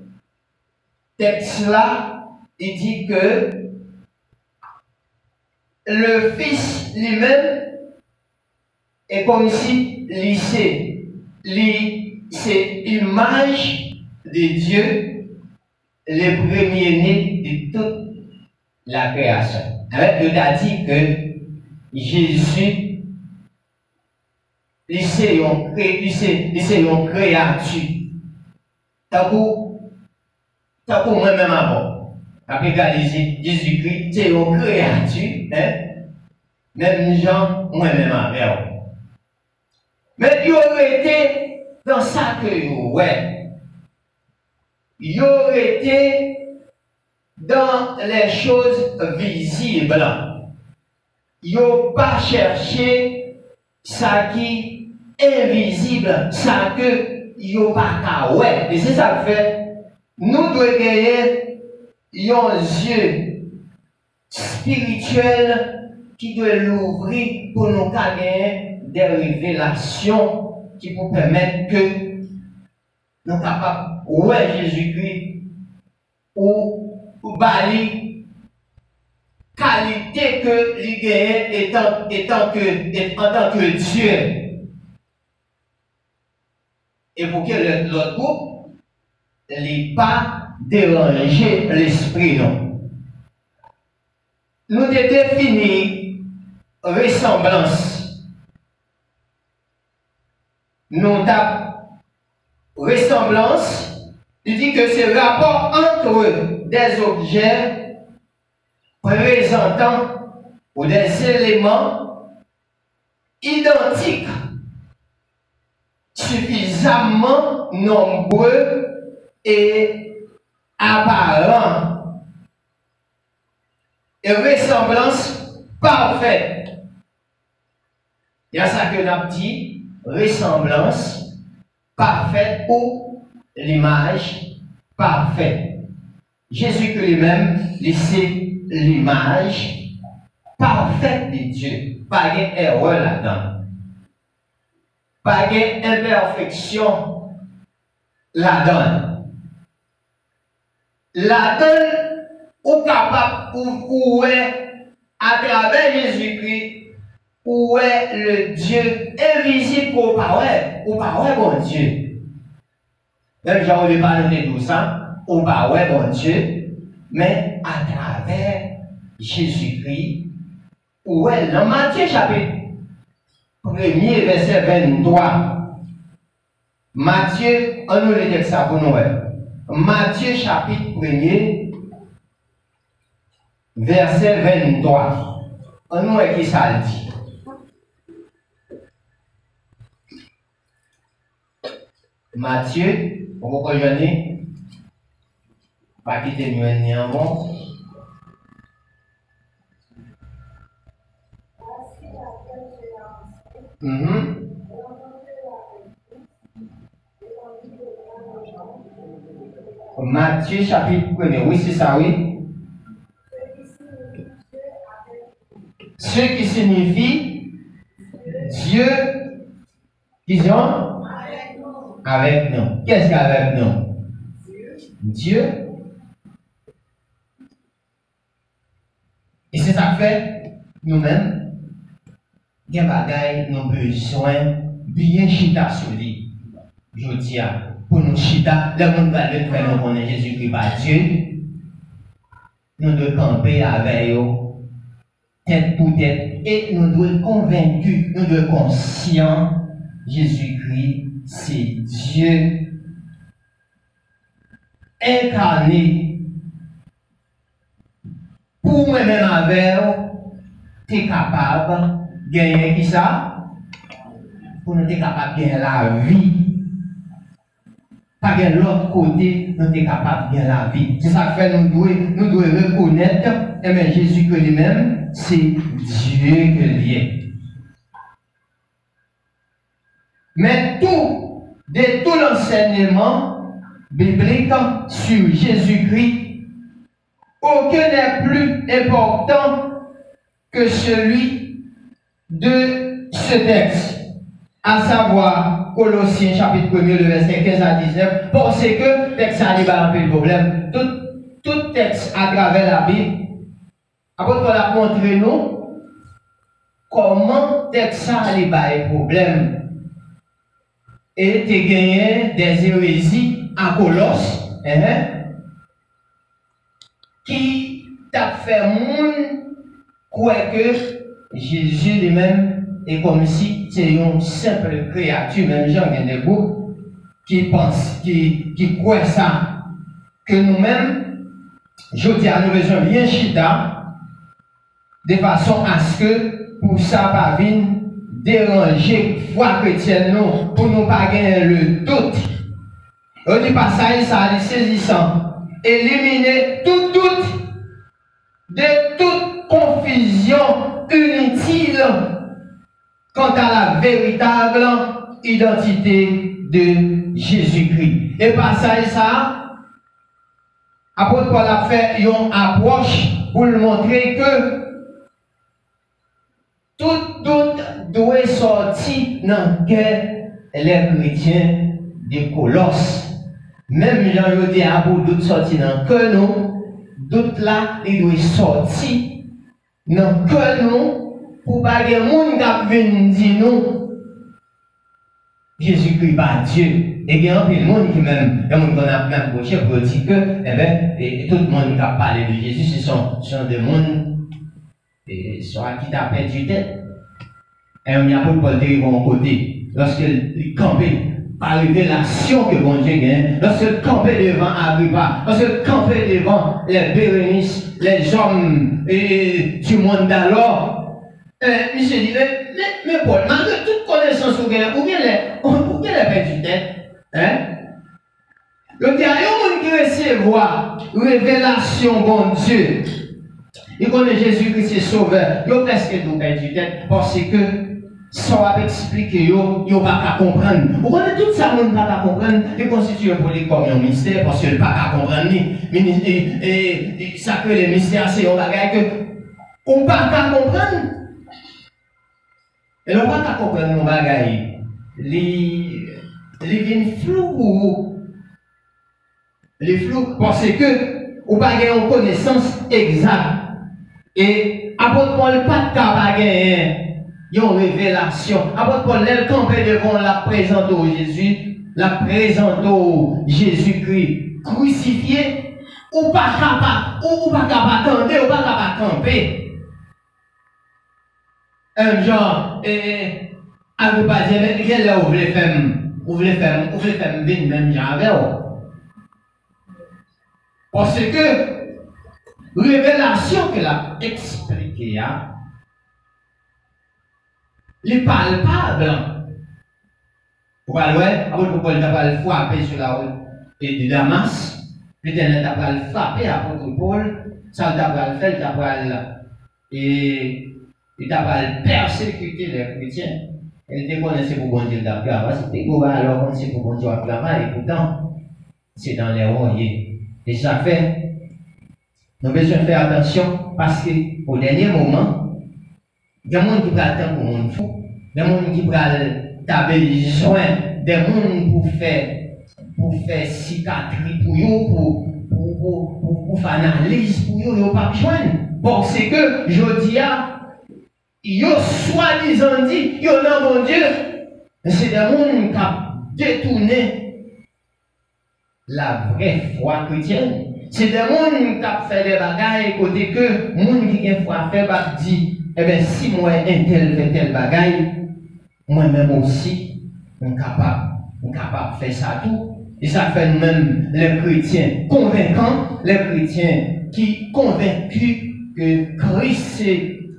texte là, il dit que le Fils lui-même est comme si c'est l'image de Dieu, le premier-né de toute la création. Avec Dieu a dit que Jésus, c'est une créature. Tant que moi-même avant. Après, Jésus-Christ, c'est une créature. Hein? Même Jean, moi-même avant. Mais il aurait été dans ça que ouais, ils auraient été dans les choses visibles. Ils n'ont pas cherché ça qui est invisible, ça que ils n'ont pas qu'à ouais. Et c'est ça que fait, nous devons gagner un yeux spirituel qui doit l'ouvrir pour nous gagner des révélations qui nous permettent que nous sommes capables de ouais Jésus-Christ ou bali qualité que lui gagne en tant que Dieu. Et pour que l'autre groupe n'ait pas dérangé l'esprit, non. Nous avons défini ressemblance. Nous avons ressemblance. Il dit que c'est le rapport entre des objets présentant ou des éléments identiques, suffisamment nombreux et apparents. Et ressemblance parfaite. Il y a ça que l'on a dit, ressemblance parfaite ou l'image parfaite. Jésus lui-même, c'est l'image parfaite de Dieu. Pas d'erreur là-dedans. Pas d'imperfection là-dedans. Là-dedans, ou capable, ou est, à travers Jésus-Christ, où est le Dieu invisible au parole, bon Dieu. Même j'en ai pas noté tout ça, au parole, bon Dieu, mais à travers Jésus-Christ, où est dans Matthieu chapitre 1er, verset 23. Matthieu, on nous le dit ça pour nous. Matthieu chapitre 1er, verset 23. On nous dit qui ça le dit. Matthieu, on va rejoindre, pas quitter nous néanmoins. Matthieu chapitre 1er, oui c'est ça, oui. Ce qui signifie Dieu, disons, avec nous. Qu'est-ce qu'avec nous? Dieu. Et c'est ça que fait, nous-mêmes, des bagailles, nous avons besoin bien chita sur lui. Je dis, pour nous chita, le monde va le faire, nous connaissons Jésus-Christ par Dieu. Nous devons camper avec eux, tête pour tête, et nous devons être convaincus, nous devons être conscients, Jésus-Christ, c'est Dieu incarné. Pour moi-même avec tu es capable de gagner qui ça? Pour nous, tu es capable de gagner la vie. Pas de l'autre côté, nous sommes capables de gagner la vie. C'est ça que fait, nous devons reconnaître, et bien Jésus que lui-même, c'est Dieu que lui est. Mais de tout l'enseignement biblique sur Jésus-Christ, aucun n'est plus important que celui de ce texte, à savoir Colossiens chapitre 1er, le verset 15 à 19, parce que le texte a un peu le problème. Tout texte à travers la Bible, après on a montré nous comment le texte a un problème. Et tu gagné des hérésies à Colosse, qui t'a fait moun croire que Jésus lui-même est comme si c'est une simple créature, même gens qui des groupes qui pensent, qui croient ça, que nous-mêmes, je dis à nous besoin bien chita, de façon à ce que pour ça pas venir déranger foi chrétienne nous pour nous pas gagner le doute. On dit pas ça, c'est saisissant. Éliminer tout doute de toute confusion inutile quant à la véritable identité de Jésus-Christ. Et par ça, apôtre Paul a fait une approche pour lui montrer que tout doute doit sortir dans les chrétiens de Colosse. Même Jean dit à pour doute sortir dans que nous, doute là, il doit sortir dans que nous, pour pas que les gens qui viennent dire nous, Jésus-Christ pas Dieu. Et il y a un peu de monde qui même, il y a des gens qui ont même approché pour dire que, eh bien, tout le monde qui a parlé de Jésus, ce sont des gens soit qui t'a perdu tête. Et on y a pas de Paul de mon côté. Lorsqu'il campait, par révélation que bon Dieu gagne, lorsqu'il campait devant Agrippa, lorsqu'il campait devant les Bérénices, les hommes du monde d'alors, monsieur dit, mais Paul, malgré toute connaissance ou bien les perdu tête, hein? Le dit, il y a un monde qui recevoir révélation bon Dieu. Il connaît Jésus-Christ c'est sauveur. Il a presque tout perdu tête parce que ça va expliquer, il ne va pas comprendre. Vous connaissez tout ça, on ne va pas comprendre. Il constitue pour les comme un mystère parce qu'il ne va pas comprendre. Et ça que les mystères, c'est un bagage que on ne va pas comprendre. Et on ne va pas comprendre un bagage. Les vient flou. Les flou parce que on va gagner une connaissance exacte. Et apôtre Paul pas de cabagay, il y a une révélation. Apôtre Paul, elle campait devant la présente au Jésus, la présente au Jésus-Christ crucifié, ou pas capable, ou pas capable attendre, ou pas capable camper. Un genre, avec pas dire, mais quelle là vous voulez faire venir même avec vous. Parce que révélation qu'elle a expliquée, les palpables. Pourquoi alors Paul n'a pas le frappé sur la route de Damas, l'Éternel n'a pas le frappé à Paul, ça n'a pas le fait, il n'a pas le persécuter les chrétiens. Elle était connaissée pour bon Dieu d'Abraham, c'était alors qu'on sait pour bon Dieu d'Abraham, et pourtant, c'est dans les royers. Et ça fait. Nous devons faire attention parce qu'au dernier moment, il y a des gens qui prennent attendre pour monde fou, des gens qui prennent taper besoin, des gens pour faire cicatrice pour eux, pour faire analyse pour eux, ils n'ont pas besoin. Parce que je dis, ils ont soi-disant dit, ils ont mon Dieu, mais c'est des gens qui ont détourné la vraie foi chrétienne. C'est des gens qui ont fait des bagailles côté que les gens qui ont foi fait dit, eh bien, si moi un tel fait tel bagaille, moi-même aussi, je suis capable de faire ça tout. Et ça fait nous-mêmes les chrétiens convaincants, les chrétiens qui convaincus que Christ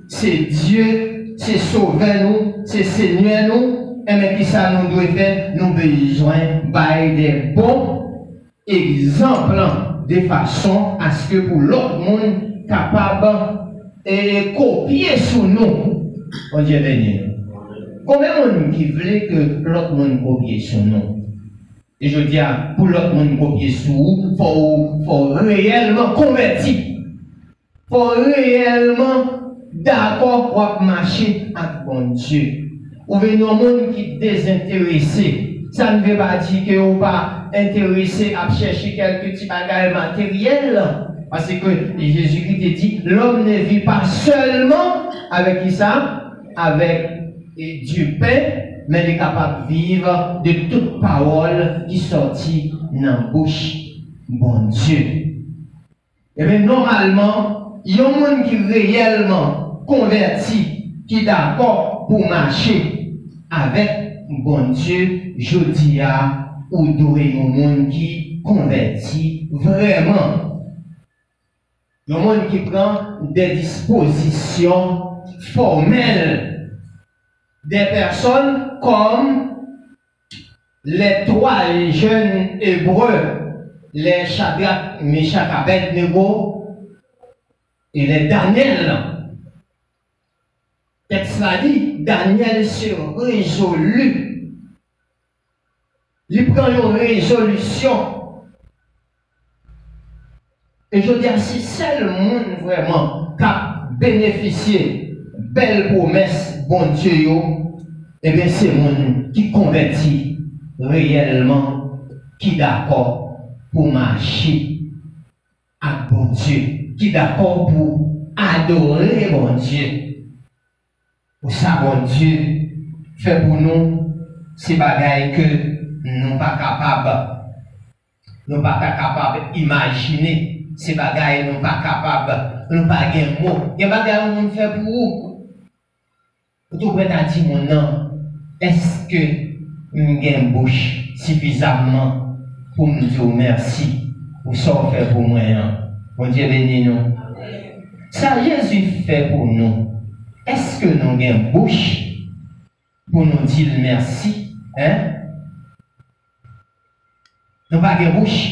c'est Dieu, c'est sauveur nous, c'est Seigneur nous, et bien qui ça nous doit faire, nous besoin de des bons exemples de façon à ce que pour l'autre monde capable de copier sur nous. On dit béni. Combien de monde qui voulait que l'autre monde copie sur nous? Et je dis, pour l'autre monde copier sur nous, il faut réellement convertir. Il faut réellement d'accord pour marcher avec bon Dieu. Ou venez un monde qui est désintéressé. Ça ne veut pas dire que vous pas intéressé à chercher quelques petits bagages matériels. Parce que Jésus-Christ dit, l'homme ne vit pas seulement avec qui ça? Avec du pain, mais il est capable de vivre de toute parole qui sortit dans la bouche bon Dieu. Et bien normalement, il y a un monde qui est réellement converti, qui est d'accord pour marcher avec bon Dieu, je dis à ou doué un monde qui convertit vraiment. Un monde qui prend des dispositions formelles des personnes comme les trois jeunes hébreux, les Shadrach, Meshach, Abednego et les Daniel. Texte l'a dit, Daniel se résolut. Il prend une résolution. Et je dis, si c'est le monde vraiment qui a bénéficié belle promesse, bon Dieu, eh bien c'est le monde qui convertit réellement, qui est d'accord pour marcher à bon Dieu, qui est d'accord pour adorer bon Dieu. Pour ça, bon Dieu fait pour nous ces bagailles que nous ne sommes pas capables d'imaginer. Ces bagailles nous ne sommes pas capables, nous ne sommes pas de mots. Il y a des bagailles que nous fait pour vous. Vous pouvez dire, mon nom, est-ce que nous avons une bouche suffisamment pour nous dire merci pour ce qu'on fait pour moi? Mon Dieu béni nous. Ça, Jésus fait pour nous. Est-ce que nous avons une bouche pour nous dire merci? Hein? Nous n'avons pas de bouche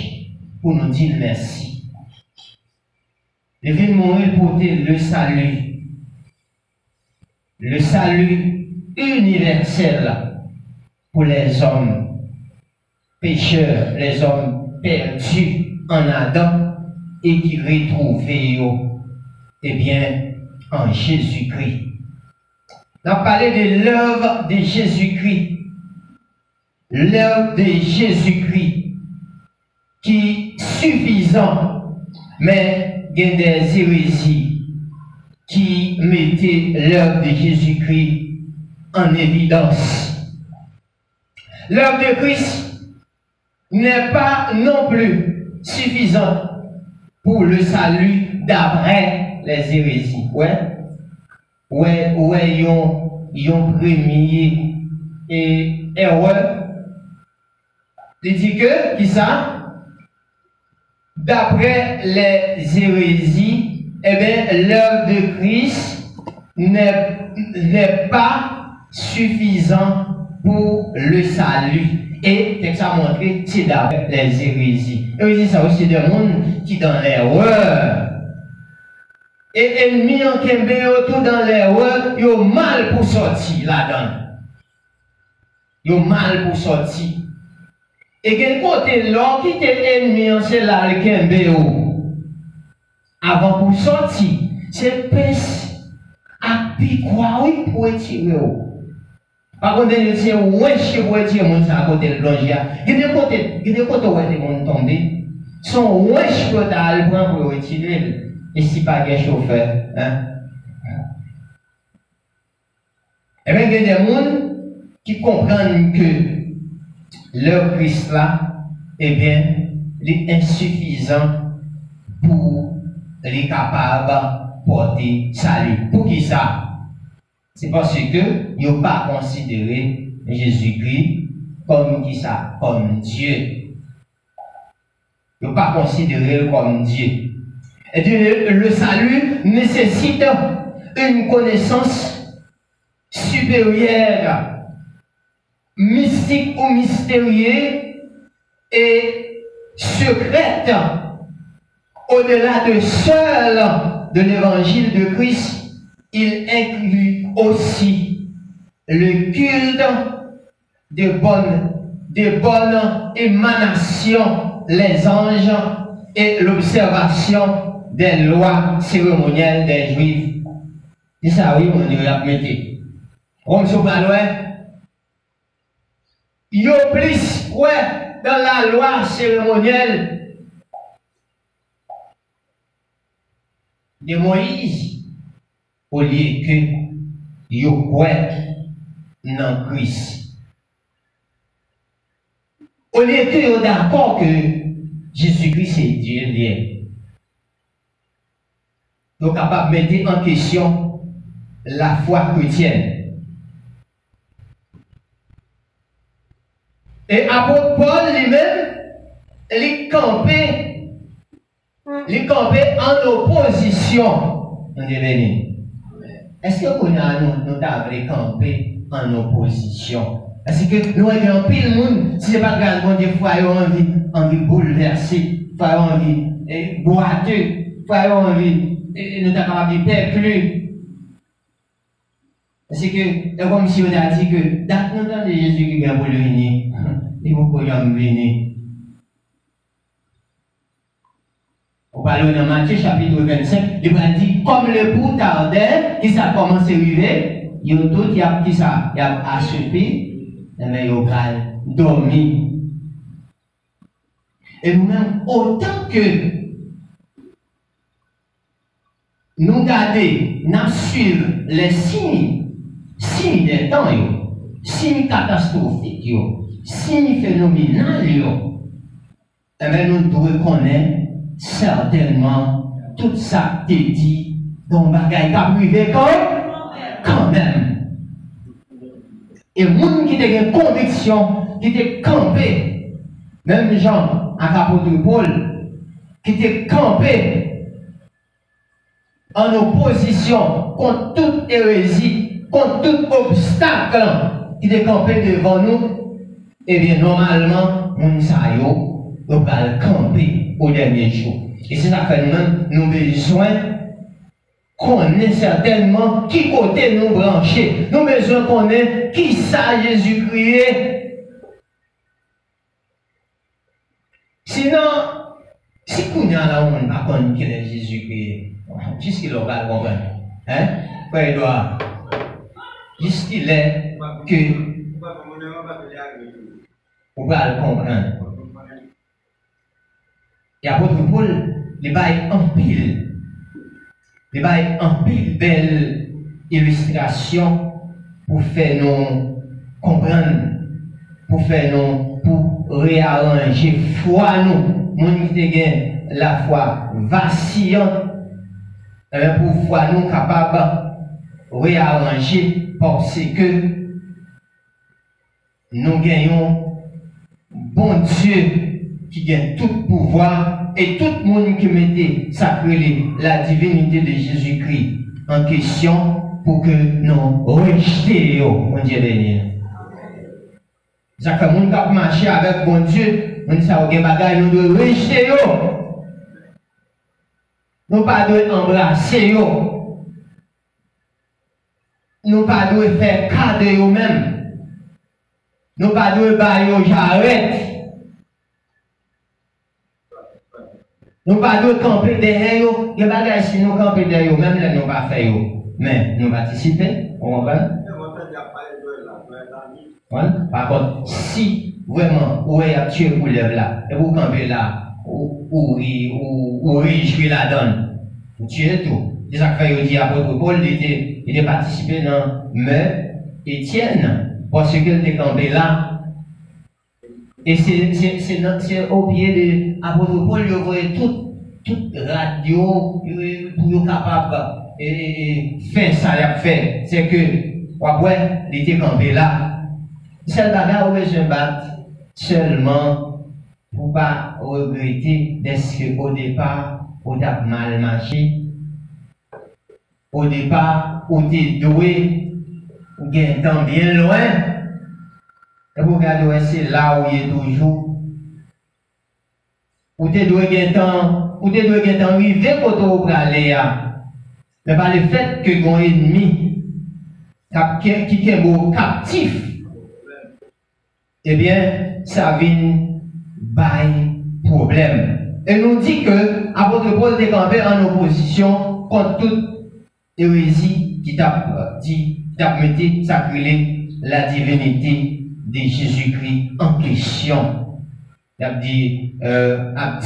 pour nous dire merci. Il vient mourir pour le salut. Le salut universel pour les hommes pécheurs, les hommes perdus en Adam et qui retrouvés, eh bien, en Jésus-Christ. On a parlé de l'œuvre de Jésus-Christ. L'œuvre de Jésus-Christ qui est suffisant, mais il y a des hérésies qui mettaient l'œuvre de Jésus-Christ en évidence. L'œuvre de Christ n'est pas non plus suffisante pour le salut d'après les hérésies. Ouais, ils ont premier et erreur. Il dit que, qui ça? D'après les hérésies, eh bien, l'œuvre de Christ n'est pas suffisant pour le salut. Et, texte a montré, c'est d'après les hérésies. Hérésie, ça aussi, des gens qui dans l'erreur. Et ennemis en Kembe, tout dans l'erreur, ils ont mal pour sortir là-dedans. Ils ont mal pour sortir. Et quel côté l'homme qui était ennemi, c'est là le Kembe. Avant pour sortir, c'est pince à piquoir, oui, pour tirer. Par contre, il dit, ouais, je vais tirer mon à côté de l'ange. Il y a des côtés où les gens tombent. Son ouais, je peux aller prendre pour retirer. Et si pas de chauffeur, hein? Eh bien, il y a des gens qui comprennent que leur Christ là, eh bien, il est insuffisant pour les capables de porter salut. Pour qui ça? C'est parce que ils n'ont pas considéré Jésus-Christ comme qui ça? Comme Dieu. Ils n'ont pas considéré comme Dieu. Et le salut nécessite une connaissance supérieure, mystique ou mystérieuse et secrète, au-delà de seul de l'évangile de Christ. Il inclut aussi le culte des bonnes émanations, les anges et l'observation des lois cérémonielles des Juifs. C'est ça, oui, on dirait à mettre. Comme ce il y a plus, ouais, dans la loi cérémonielle de Moïse, au lieu que il y a ouais dans Christ. Au lieu que il y a d'accord que Jésus-Christ c'est Dieu lié. Donc, capable de mettre en question la foi chrétienne. Et apôtre Paul lui-même, il campait en opposition. Est-ce que nous avons campé en opposition. Parce que nous avons pile de monde, si ce n'est pas grave, bon Dieu, il faut avoir envie de bouleverser, il faut avoir envie de boiter, il faut avoir envie de nous capables de perclure. Parce que, comme si on a dit que, dans le temps de Jésus qui vient pour le venir, il faut qu'on venir. On parle dans Matthieu chapitre 25, il va dire, comme le bout tardait, qui ça commence à arriver, il y a tout, il y a qui ça, il y a assoupi, mais il y a dormi. Et nous-mêmes, autant que nous garder, nous suivre les signes des temps, signes catastrophiques, signes phénoménaux, et bien nous devons connaître certainement tout ça qui dit dans le bagage qui a privé quand même. Et les gens qui ont une conviction, qui ont campé, même Jean, à l'apôtre Paul, qui ont campé en opposition contre toute hérésie, contre tout obstacle qui ont campé devant nous, et bien normalement, nous savons, nous allons camper au dernier jour. Et c'est ça que nous-mêmes, nous avons besoin qu'on ait certainement qui côté nous brancher. Nous avons besoin qu'on ait qui ça Jésus-Christ. Sinon, si nous avons là, on ne connaît pas Jésus-Christ, jusqu'il va comprendre. Hein? Frère Edouard, jusqu'il est que on va le comprendre. Et l'apôtre Paul, il bail en pile. Il bail en pile belle illustration pour faire nous comprendre, pour faire nous, pour réarranger foi nous. Nous qui la foi vacillante, pour foi nous capables de réarranger parce que nous gagnons bon Dieu qui gagne tout pouvoir et tout le monde qui mettait sacré la divinité de Jésus-Christ en question pour que nous rejetions, mon Dieu béni. C'est que nous qui marcher avec bon Dieu, nous savons que bagaille nous devons rejeter. Nous ne pas embrasser. Nous ne pas faire cas de nous-mêmes. Nous ne pas bailler j'arrête. Nous ne pas camper derrière eux, il y a des bagages si nous camper derrière eux, même là nous pas faire mais nous participer, on va. Par contre, si vraiment vous avez tué pour lève là, et vous campez là, ou jouer la donne, vous tuez tout. C'est ça que fait dit apôtre Paul, il était participé dans mais Étienne, parce qu'il était campé là. Et c'est au pied de l'apôtre Paul, il voyait toute radio pour être capable de faire ça, il a fait. C'est que, après, il était campé là. C'est le bagage où je me batte seulement pour ne pas regretter d'être qu'au départ, on a mal marché. Au départ, on était doué, on gagne temps bien loin. Et vous regardez, c'est là où il est toujours. Ou te doit gagner temps arrivé quand on va aller. Mais par le fait que mon ennemi qui est mon captif, eh bien, ça vient by problème. Et nous dit que apôtre Paul était campé en opposition contre toute hérésie qui t'a mis sacré la divinité de Jésus-Christ en question. Il a dit à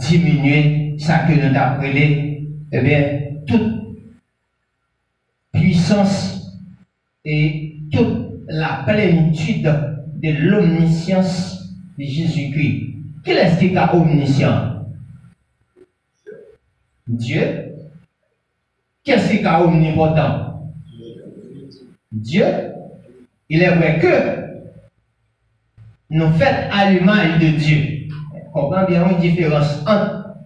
diminuer ça que nous avons appelé, eh bien, toute puissance et toute la plénitude de l'omniscience de Jésus-Christ. Quel est-ce qui est omniscient? Dieu. Qu'est-ce qui est omnipotent? Dieu. Il est vrai que nous faisons à l'image de Dieu. On comprend bien une différence entre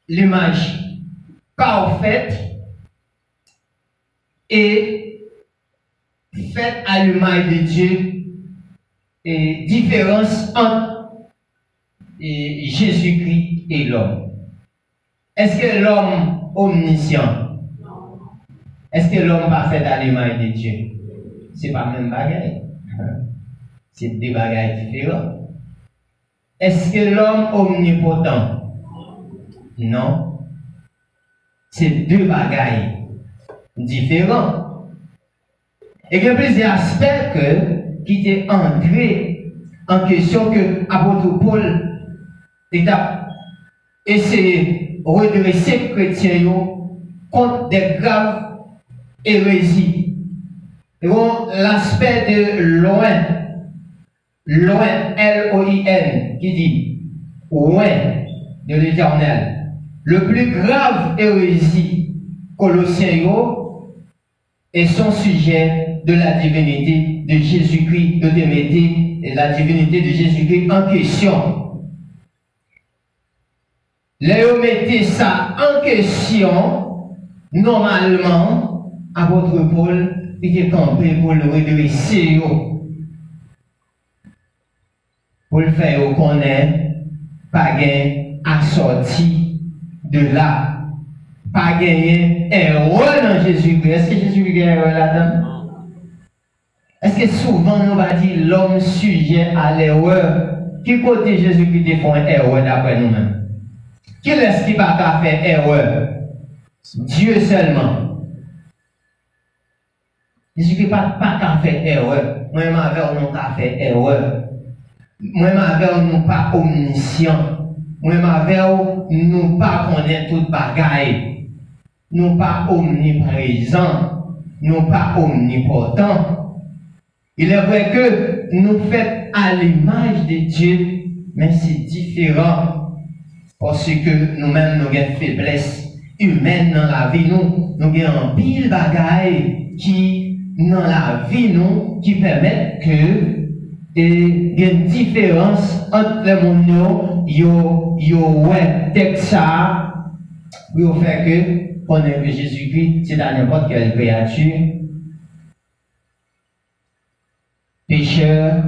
l'image parfaite et fait à l'image de Dieu et différence entre Jésus-Christ et l'homme. Est-ce que l'homme omniscient? Est-ce que l'homme pas fait à l'image de Dieu? C'est pas même bagaille. C'est deux bagailles différents. Est-ce que l'homme omnipotent? Non. C'est deux bagailles différents. Et il y a plusieurs aspects qui étaient entrés en question que l'apôtre Paul a essayé de redresser les chrétiens contre des graves hérésies. L'aspect de loin, L-O-I-N, qui dit loin de l'Éternel. Le plus grave hérésie Colossiens est son sujet de la divinité de Jésus-Christ, de mettre la divinité de Jésus-Christ en question. Léo mettez ça en question, normalement, apôtre Paul était campé pour le redresser, pour le faire connaître, pas gain assorti de là. Pas gagner erreur dans Jésus-Christ. Est-ce que Jésus-Christ a erreur là-dedans? Est-ce que souvent nous va dire l'homme sujet à l'erreur? Qui côté Jésus-Christ défend erreur d'après nous-mêmes? Qui est-ce qui va pas faire erreur? Dieu seulement. Jésus-Christ pas qu'à faire erreur. Moi-même avec nous pas faire erreur. Moi-même avec nous pas omniscient. Moi-même avec nous pas connaître toute bagaille. Nous pas omniprésents, nous pas omnipotents. Il est vrai que nous faisons à l'image de Dieu, mais c'est différent. Parce que nous-mêmes, nous avons une faiblesse humaine dans la vie, nous avons un pile bagaille qui, dans la vie, nous, qui permettent que il y a une différence entre les mondes, pour faire que connaître que Jésus-Christ, c'est dans n'importe quelle créature, pécheur,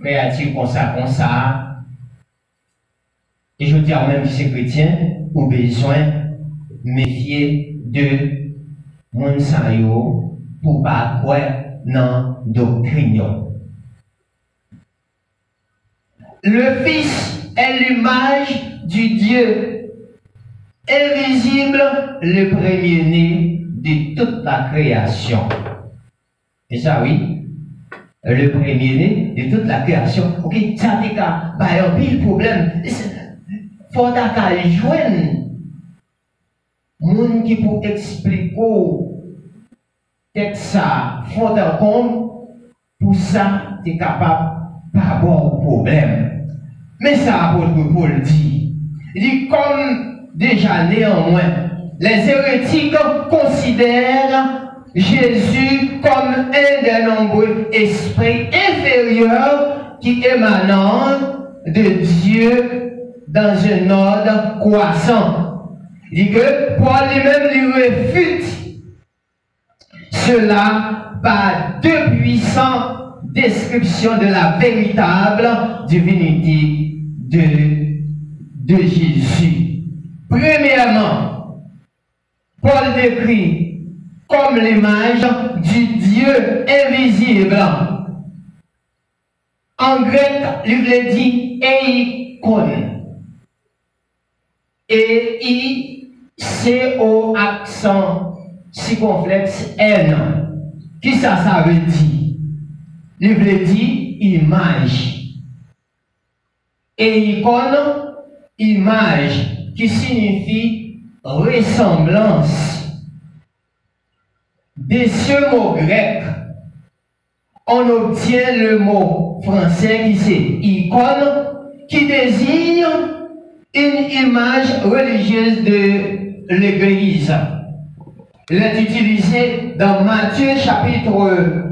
créature comme ça. Et je dis à même que c'est chrétien, ou besoin méfier de mon sayo pour pas croire dans doctrine. Le Fils est l'image du Dieu invisible, le premier-né de toute la création. Et ça, oui, le premier-né de toute la création. Ok, ça dit qu'il y a un pile problème. Il faut qu'il joindre monde qui peut expliquer ça, faut comme pour ça, tu es capable de pas avoir problème. Mais ça, apôtre Paul dit, il dit comme déjà néanmoins, les hérétiques considèrent Jésus comme un des nombreux esprits inférieurs qui émanent de Dieu dans un ordre croissant. Il dit que Paul lui-même lui réfute cela par deux puissantes descriptions de la véritable divinité de Jésus. Premièrement, Paul décrit comme l'image du Dieu invisible. En grec, il le dit eikon. E-I-C-O accent circonflexe N. Qui ça veut dire? Il veut dire image. Eikon, image, qui signifie ressemblance. De ce mot grec, on obtient le mot français qui c'est icône, qui désigne une image religieuse de l'Église. Il est utilisé dans Matthieu chapitre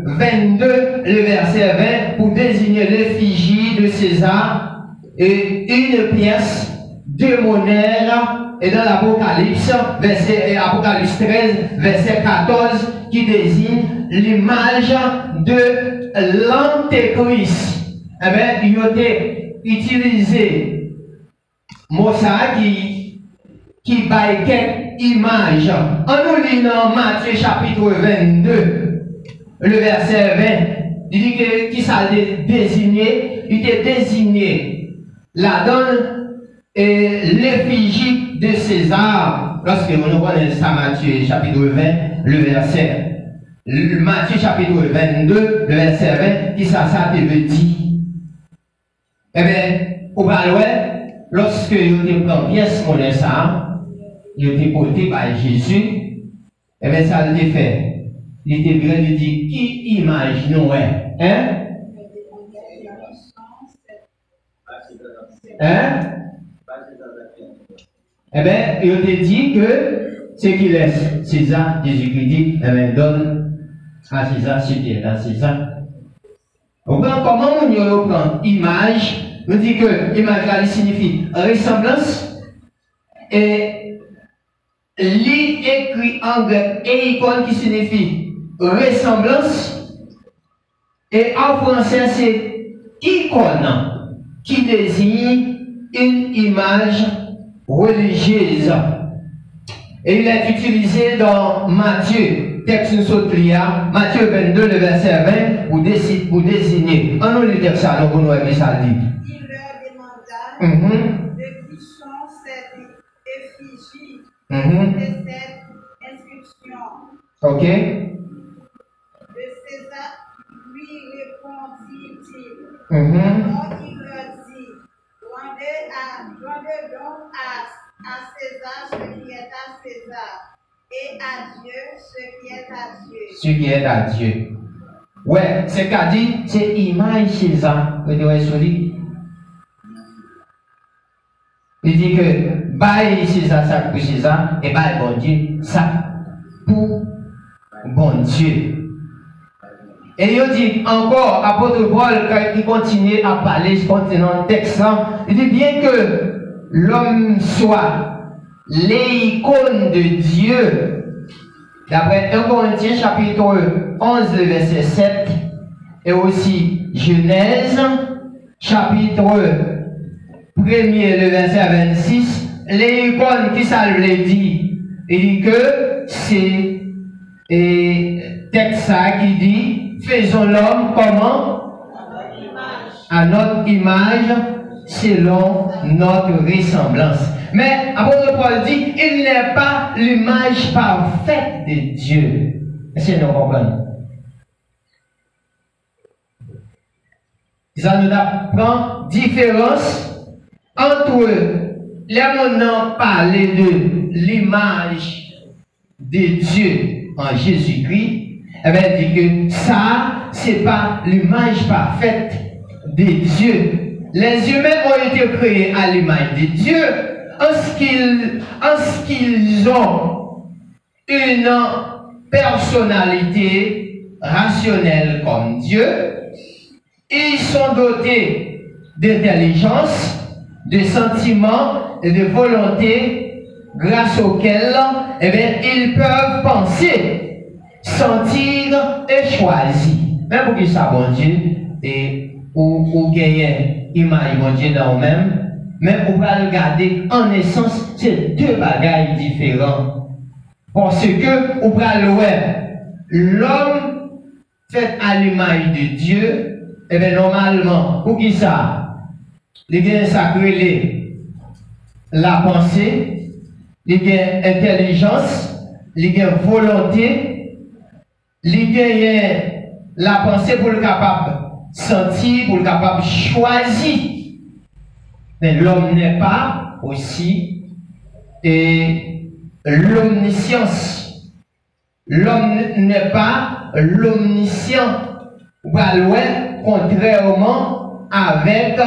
22, le verset 20, pour désigner l'effigie de César et une pièce démonaire, et dans l'Apocalypse, Apocalypse 13, verset 14, qui désigne l'image de l'Antéchrist. Eh bien, il a utilisé mot ça qui baille quelques images. En nous lisant Matthieu chapitre 22, le verset 20, il dit que qui ça désigné, il était désigné la donne et l'effigie de César. Lorsque nous connaissons ça, Matthieu chapitre 20, le verset. Matthieu chapitre 22, le verset 20, qui ça te veut dire? Eh bien, au Balouet, lorsque il prend pièce monnaie ça, il était porté par Jésus, eh bien, ça l'a fait. Il était bien, il dit, qui image nous est? Hein? Hein? Eh bien, il a dit que ce qu'il est César, Jésus-Christ dit, eh bien, donne à César ce qui est à César. Comment on prend image? On dit que image signifie ressemblance et écrit en grec et icône qui signifie ressemblance et en français c'est icône qui désigne une image religieuse. Et il est utilisé dans Matthieu, texte Matthieu 22, le verset 20, pour désigner. En nous le texte, alors vous nous avez ça dit. Il leur demanda de qui sont cette effigie de cette inscription. Ok. De César lui répondit-il. Alors il leur dit, rendez donc à César ce qui est à César, et à Dieu ce qui est à Dieu. Ce qui est à Dieu. Ouais, c'est qu'a dit, c'est image César. Vous devez souligner. Il dit que, bail César, ça pour César, et bail bon Dieu, ça pour bon Dieu. Et il dit encore, apôtre Paul, quand il continue à parler, continuant le texte, il dit bien que l'homme soit l'icône de Dieu, d'après 1 Corinthiens chapitre 11, le verset 7, et aussi Genèse chapitre 1er, le verset 26, l'icône qui ça lui dit, il dit que c'est texte qui dit, faisons l'homme comment? À notre image, selon notre ressemblance. Mais apôtre Paul dit, il n'est pas l'image parfaite de Dieu. Est-ce que nous comprenons? Ça nous apprend différence entre les moments parler de l'image de Dieu en Jésus-Christ. Eh bien, il dit que ça, c'est pas l'image parfaite de Dieu. Les humains ont été créés à l'image de Dieu en ce qu'ils ont une personnalité rationnelle comme Dieu. Ils sont dotés d'intelligence, de sentiments et de volonté grâce auxquels eh bien, ils peuvent penser, sentir et choisir. Même pour qu'ils soient bon Dieu et ou gagner image bon Dieu dans eux-mêmes, mais pour regarder en essence, c'est deux bagailles différents. Parce que on peut l'homme fait à l'image de Dieu, et bien normalement, pour qui ça? Il y a sacré la pensée, il y a intelligence, il y a volonté, il y a la pensée pour le capable sentir, pour le capable choisir. Mais l'homme n'est pas aussi l'omniscience. L'homme n'est pas l'omniscient. Contrairement avec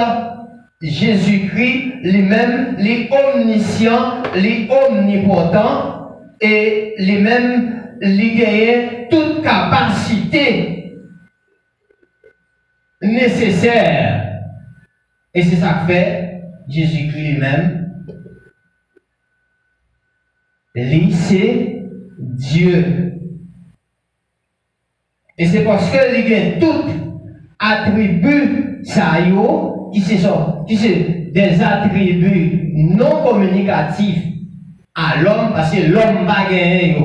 Jésus-Christ, lui-même, les omniscients, les omnipotents, et lui-même, lui gagne toute capacité nécessaire. Et c'est ça que fait Jésus-Christ lui-même, Lui, c'est Dieu. Et c'est parce que il y a tout attributs ça yo, qui sont des attributs non communicatifs à l'homme, parce que l'homme va gagner.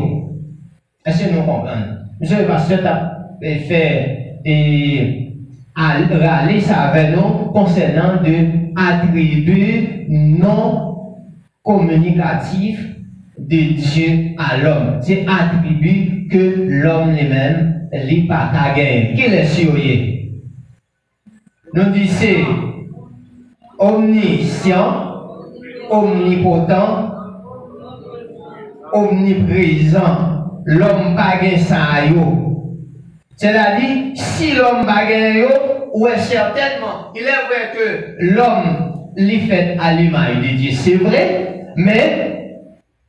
Est-ce que nous comprenons? Monsieur le pasteur a fait aller ça avec nous concernant des attributs non communicatifs de Dieu à l'homme. C'est attribut que l'homme lui-même n'est pas gagné. Quel est ce? Nous disons omniscient, omnipotent, omniprésent. L'homme pas gagné ça yo. C'est-à-dire, si l'homme pas gagné yo, ouais certainement, il est vrai que l'homme l'est fait à l'image de Dieu, c'est vrai, mais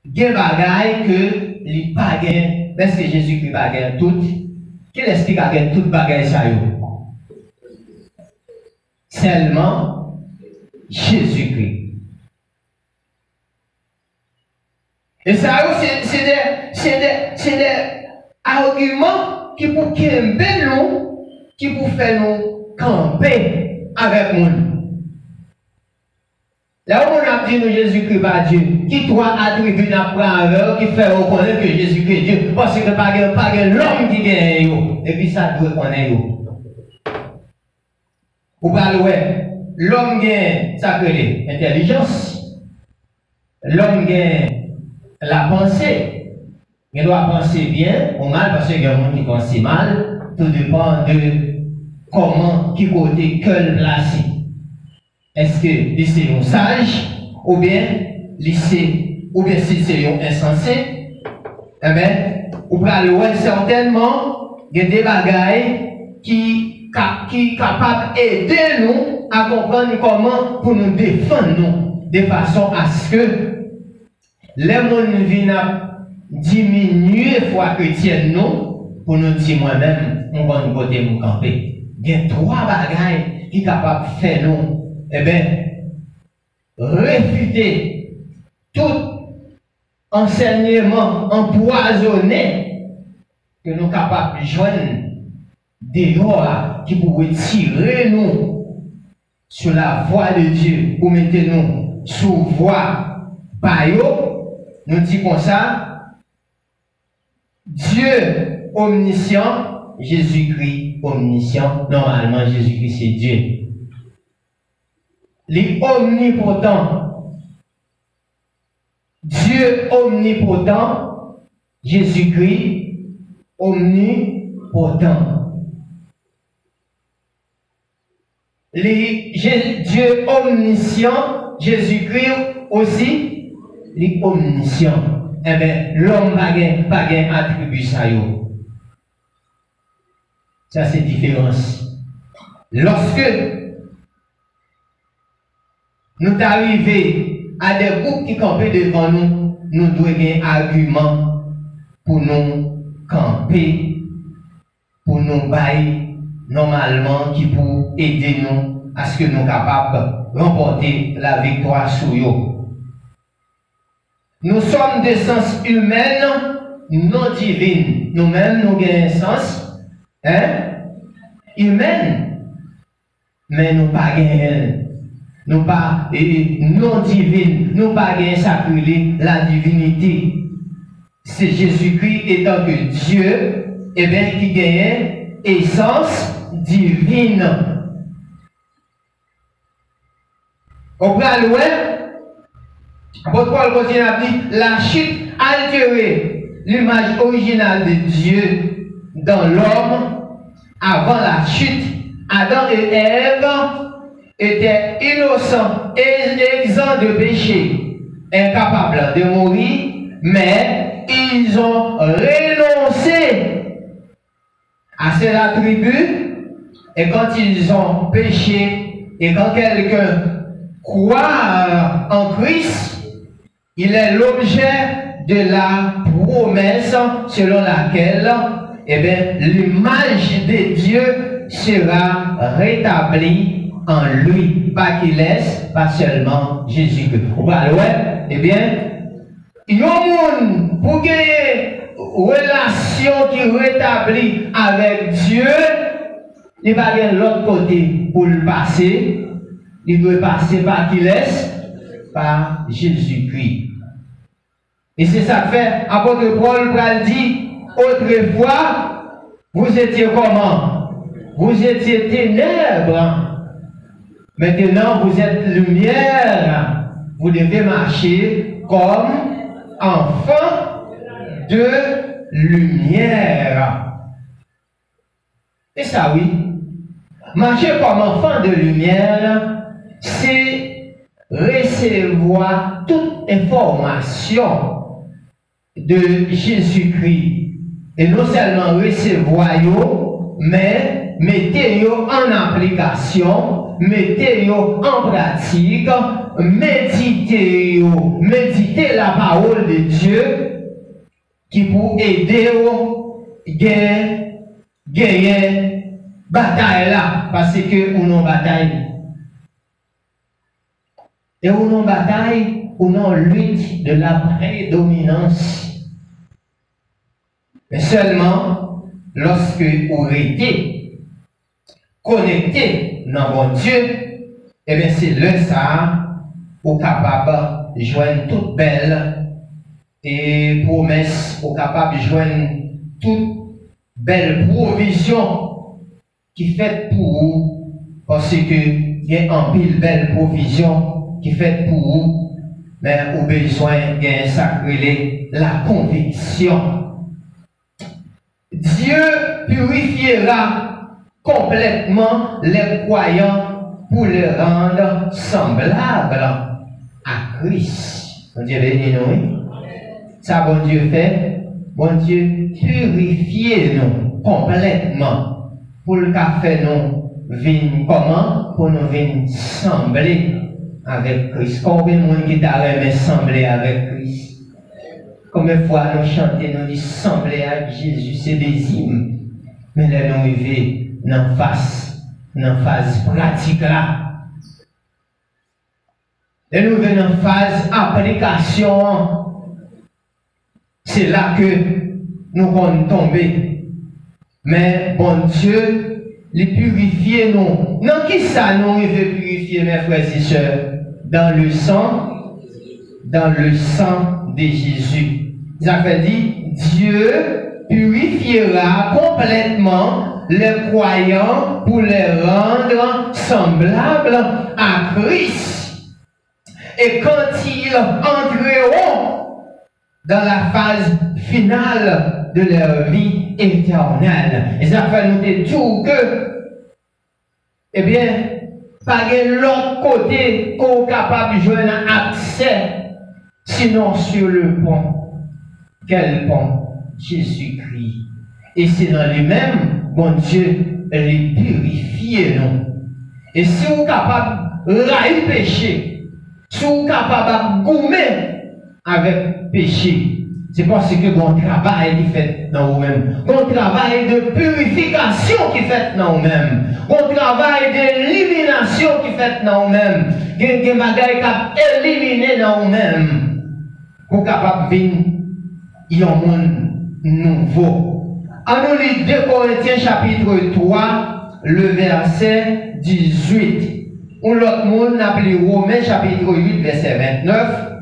il y a des bagailles que il pas gagné, parce que Jésus-Christ pas gagné tout. Quel est-ce qui a gagné toute bagaille ça yo? Seulement Jésus-Christ. Et ça, c'est des arguments qui pour nous, qui pour faire nous camper avec nous. Là où on a dit nous Jésus-Christ pas Dieu, qui toi attribue n'a pas qui fait reconnaître que Jésus-Christ est Dieu, parce que pas l'homme qui gagne, et puis ça doit connaître. Ou pas l'homme gagne ça que l'intelligence, l'homme gagne la pensée. Il doit penser bien ou mal, parce qu'il y a des gens qui pensent mal. Tout dépend de comment, qui côté, quel placé. Est-ce que c'est un sage, ou bien si c'est un insensé? Eh bien, ou bien, certainement, il y a des bagailles qui sont capables d'aider nous à comprendre comment pour nous défendre nous, de façon à ce que les gens viennent diminuer foi chrétienne nous, pour nous dire moi-même, on va nous côté mon camper. Il y a trois bagailles qui sont capables de faire nous, eh bien, réfuter tout enseignement empoisonné que nous sommes capables de joindre des lois qui pourraient tirer nous sur la voie de Dieu, pour mettre nous sur voie payo. Nous disons comme ça, Dieu omniscient, Jésus-Christ omniscient. Normalement, Jésus-Christ c'est Dieu. Les omnipotents, Dieu omnipotent, Jésus-Christ omnipotent. Dieu omniscient, Jésus-Christ aussi. Les omniscients, eh bien, l'homme n'a pas gain attribut ça yo. Ça c'est différence. Lorsque nous arrivons à des groupes qui campent devant nous, nous devons avoir un argument pour nous camper, pour nous bailler normalement, qui pour aider nous à ce que nous soyons capables de remporter la victoire sur eux. Nous sommes des sens humains non divines. Nous-mêmes, nous avons un sens humain, mais nous pas nous pas non divine, nous pas sacré la divinité. C'est Jésus-Christ étant que Dieu, et bien qui gagne essence divine. On prend l'ouest. Votre Paul continue à dire, la chute altérée l'image originale de Dieu dans l'homme. Avant la chute, Adam et Ève étaient innocents et exempts de péché, incapables de mourir, mais ils ont renoncé à ces attributs, et quand ils ont péché, et quand quelqu'un croit en Christ, il est l'objet de la promesse selon laquelle l'image de Dieu sera rétablie en lui. Pas qu'il laisse, pas seulement Jésus-Christ. Eh bien, Il y a un monde pour gagner relation qui rétablit avec Dieu, il va aller de l'autre côté pour le passer. Il doit passer par qui laisse? Par Jésus-Christ. Et c'est ça que fait, apôtre Paul dit, autrefois, vous étiez comment? Vous étiez ténèbres. Maintenant, vous êtes lumière. Vous devez marcher comme enfant de lumière. Et ça, oui. Marcher comme enfant de lumière, c'est recevoir toute information de Jésus-Christ. Et non seulement recevoir, mais mettez-yo en application, mettez-yo en pratique, méditez la parole de Dieu qui peut aider à gagner bataille là, parce que on a bataille. Et on a bataille, on a lutte de la prédominance. Mais seulement lorsque vous êtes connecté dans bon Dieu, et bien c'est le ça, vous capable de joindre toute belle et promesse, vous capable de joindre toute belle provision qui fait pour vous, parce que il y a un pile belle provision qui fait pour vous, mais vous avez besoin d'un sacré la conviction. Dieu purifiera complètement les croyants pour les rendre semblables à Christ. Bon Dieu béni nous. Ça, bon Dieu fait. Bon Dieu purifie nous complètement pour le faire nous venir comment? Pour nous venir sembler avec Christ. Combien de monde qui t'a aimé sembler avec Christ? Combien de fois nous chantons, nous disons sembler avec Jésus, c'est des hymnes. Mais là, nous vivons dans la phase pratique là. Et nous venons dans la phase application. C'est là que nous allons tomber. Mais bon Dieu, les purifier nous. Non, qui ça nous veut purifier, mes frères et sœurs? Dans le sang de Jésus. Ça veut dire, Dieu purifiera complètement les croyants pour les rendre semblables à Christ. Et quand ils entreront dans la phase finale de leur vie éternelle, et ça fait noter tout que, eh bien, par l'autre côté qu'on est capable de joindre accès, sinon sur le pont. Quel pont? Jésus-Christ. Et c'est dans lui-même, bon Dieu, les purifier nous. Et si vous êtes capable de railler le péché, si vous êtes capable de gommer avec péché, c'est parce que bon travail qui fait dans vous-même. Bon travail de purification qui fait dans vous-même. Bon travail d'élimination qui fait dans vous-même. Des bagailles qui éliminer dans vous-même. Vous êtes capable de venir. Il y a un monde nouveau. En nous lit 2 Corinthiens chapitre 3, le verset 18. Ou l'autre monde appelé Romains chapitre 8, verset 29.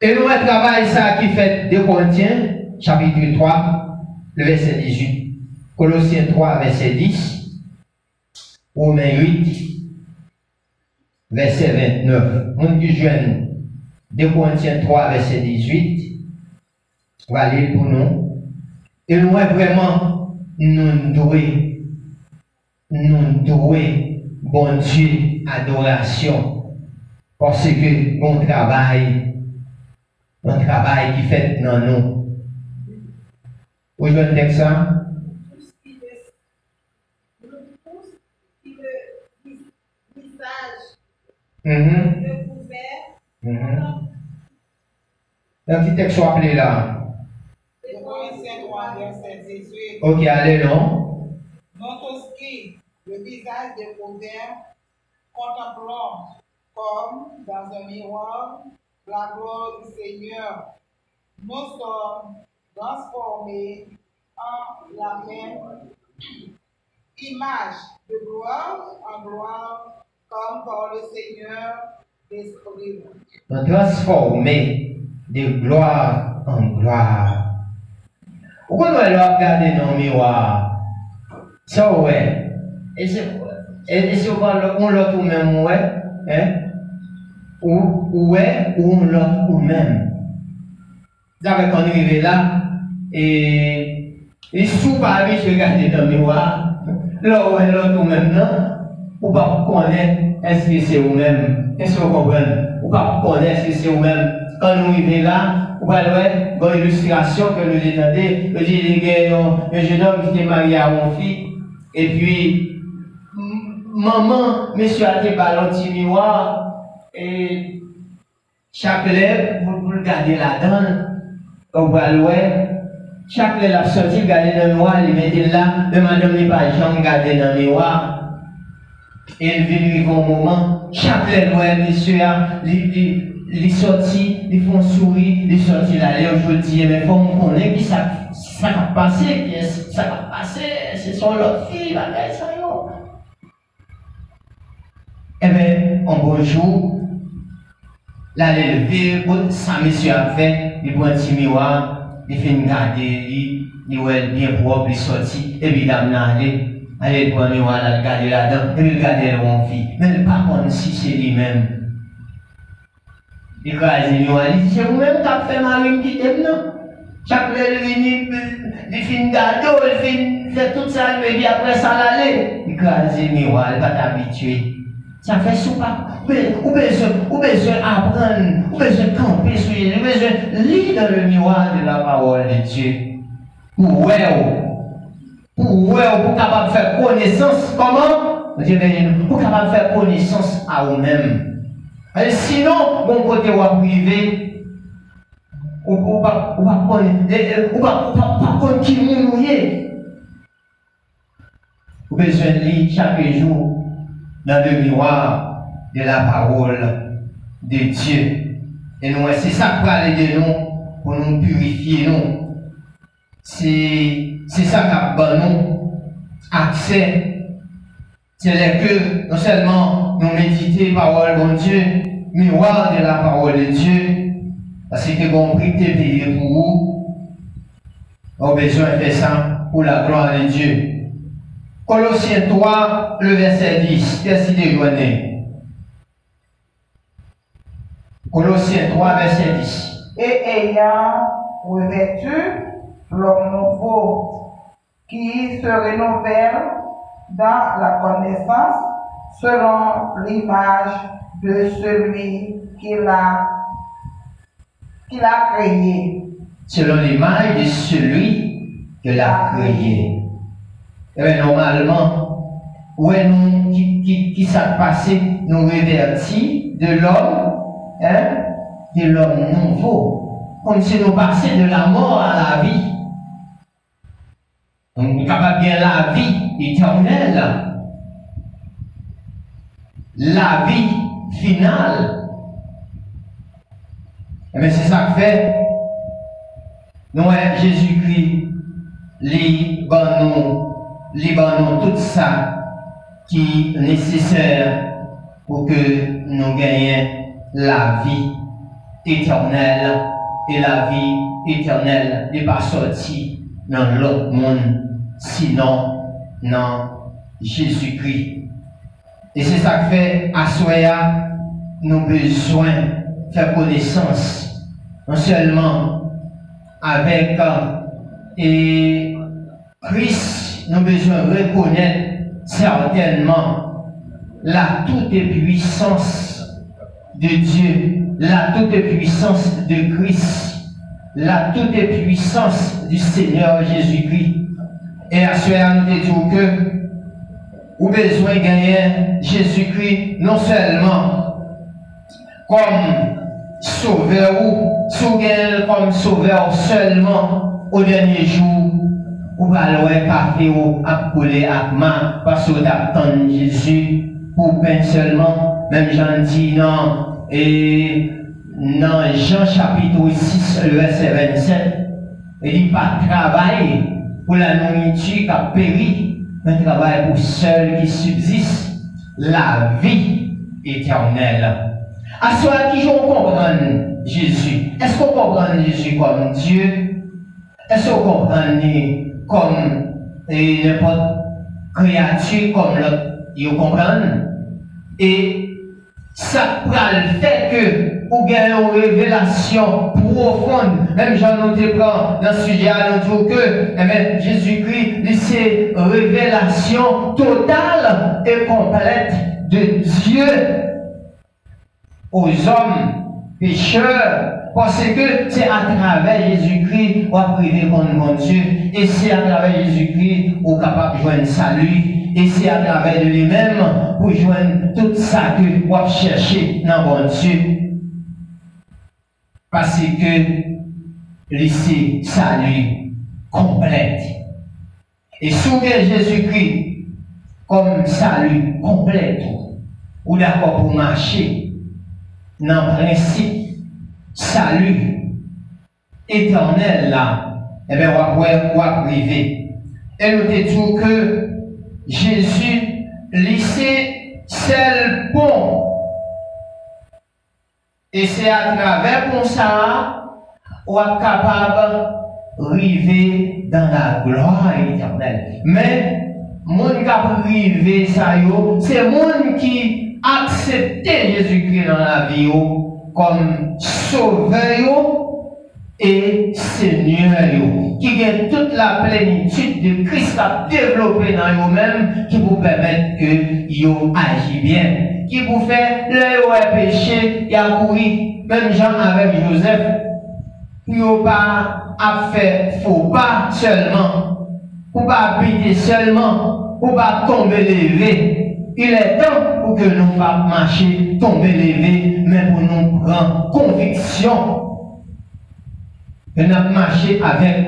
Et nous un travail ça qui fait 2 Corinthiens chapitre 3, le verset 18. Colossiens 3, verset 10. Romains 8, verset 29. On dit jeune. 2 Corinthiens 3, verset 18. On va lire pour nous. Et nous, vraiment, nous devons, bon Dieu, adoration. Parce que bon travail qui fait dans nous. Vous jouez le texte ça? Un petit texte soit appelé là. Ok, allez, non? Non tous qui, le visage découvert, contemplons comme dans un miroir la gloire du Seigneur, nous sommes transformés en la même image de gloire en gloire, comme par le Seigneur d'esprit. Nous transformés de gloire en gloire. Pourquoi nous allons regarder dans le miroir? Ça, ouais. Et si on l'autre ou même, ouais, hein? Ou ouais, ou on l'autre ou même. D'ailleurs, quand on arrive là, et sous pas avec je regarde dans le miroir, là où est l'autre ou même, non? Ou pas connaître est-ce que c'est vous-même? Est-ce que vous comprenez? Ou pas connaître est-ce que c'est vous-même? Quand nous arrivons là, vous voyez, dans l'illustration que nous entendons, nous disons qu'il y a un jeune homme qui était marié à une fille, et puis, maman, monsieur a été par un petit miroir, et chaque lèvre, vous regardez là-dedans, vous voyez, chaque lèvre a sorti, regardez dans le miroir, il mettait là, mais madame n'est pas jamais regardé dans le miroir. Et il vient au moment, chaque lèvre, monsieur, il sorti, ils font sourire, ils sortent là, je dis, mais il faut qu'on ait qui ça va passer, ça va passer, c'est son l'autre fille, la gueule, ça y est. Eh bien, un bon jour, là, il levé, ça monsieur a fait, il prend un petit miroir, il fait une garde, il est bien propre, il sortit, et puis il a allez prendre le miroir, il regarde là-dedans, et il regarde la fille, mais il ne pas contre si c'est lui-même. Il crase le miroir, il dit, c'est vous-même qui avez fait Marie qui t'aime, non? Chaque fois, il fait une gâteau, il fait tout ça, et puis après ça, l'aller. Il crase le miroir, il va t'habituer. Ça fait soupa. Ou besoin apprendre, ou besoin camper sur lui, ou besoin lire dans le miroir de la parole de Dieu. Pour capable de faire connaissance, comment? Pour capable de faire connaissance à vous-même. Et sinon, bon côté ou privé, ou pas connaître qui nous est. Vous avez besoin de lire chaque jour dans le miroir de la parole de Dieu. Et nous, c'est ça qui va aider nous pour nous purifier nous. C'est ça qui va nous accès. C'est que non seulement nous méditer parole de Dieu, miroir de la parole de Dieu, parce que compris que tu es payé pour vous, on a besoin de faire ça pour la gloire de Dieu. Colossiens 3, le verset 10, qu'est-ce qu'il est? Colossiens 3, verset 10. Et ayant revêtu l'homme nouveau qui se renouvelle dans la connaissance selon l'image de celui qu'il a créé. Selon l'image de celui qui l'a créé. Et bien, normalement, où est nous qui s'est passé, nous révertis de l'homme nouveau. Comme si nous passions de la mort à la vie. On est capable bien la vie éternelle. La vie finale. Mais c'est ça que fait. Nous, Jésus-Christ, libérons tout ça qui est nécessaire pour que nous gagnions la vie éternelle. Et la vie éternelle n'est pas sortie dans l'autre monde, sinon dans Jésus-Christ. Et c'est ça que fait à Soya, nous avons besoin de faire connaissance, non seulement avec Christ, nous avons besoin de reconnaître certainement la toute-puissance de Dieu, la toute-puissance de Christ, la toute-puissance du Seigneur Jésus-Christ. Et à Soya, nous disons que vous avez besoin de gagner Jésus-Christ non seulement comme sauveur ou comme sauveur seulement au dernier jour, ou alors pas fait ou coller à main parce que vous attendez Jésus pour peine seulement, même j'en dis non, et dans Jean chapitre 6, le verset 27, il dit pas travail pour la nourriture qui a péri, mais travail pour ceux qui subsistent la vie éternelle. À ceux qui vont comprendre Jésus, est-ce qu'on comprend Jésus comme Dieu? Est-ce qu'on comprend comme n'importe créature comme l'autre? Ils comprennent? Et ça prend le fait que vous gagnez une révélation profonde. Même Jean nous prend dans ce sujet, nous dit que Jésus-Christ, c'est une révélation totale et complète de Dieu aux hommes pécheurs. Parce que c'est à travers Jésus-Christ qu'on va priver contre mon Dieu. Et c'est à travers Jésus-Christ qu'on est capable de joindre salut. Et c'est à travers de lui-même pour joindre tout ça que vous cherchez dans mon Dieu. Parce que c'est salut complète. Et souvenez Jésus-Christ comme salut complet. Ou d'accord pour marcher dans le principe salut éternel là, eh bien, on va priver. Et nous disons que Jésus laissait seul pont. Et c'est à travers pour ça qu'on est capable d'arriver dans la gloire éternelle. Mais, mon qui a privé ça, c'est mon qui acceptait Jésus-Christ dans la vie comme sauveur et Seigneur, qui a toute la plénitude de Christ à développer dans eux-mêmes, qui vous permettent que vous agissez bien, qui vous fait le péché, il a couru, même Jean avec Joseph, qui n'a pas à faire faux pas seulement, pour pas habiter seulement, pour pas tomber levé. Il est temps pour que nous ne pas marcher, tomber levé, mais pour nous prendre conviction. Et nous marcher avec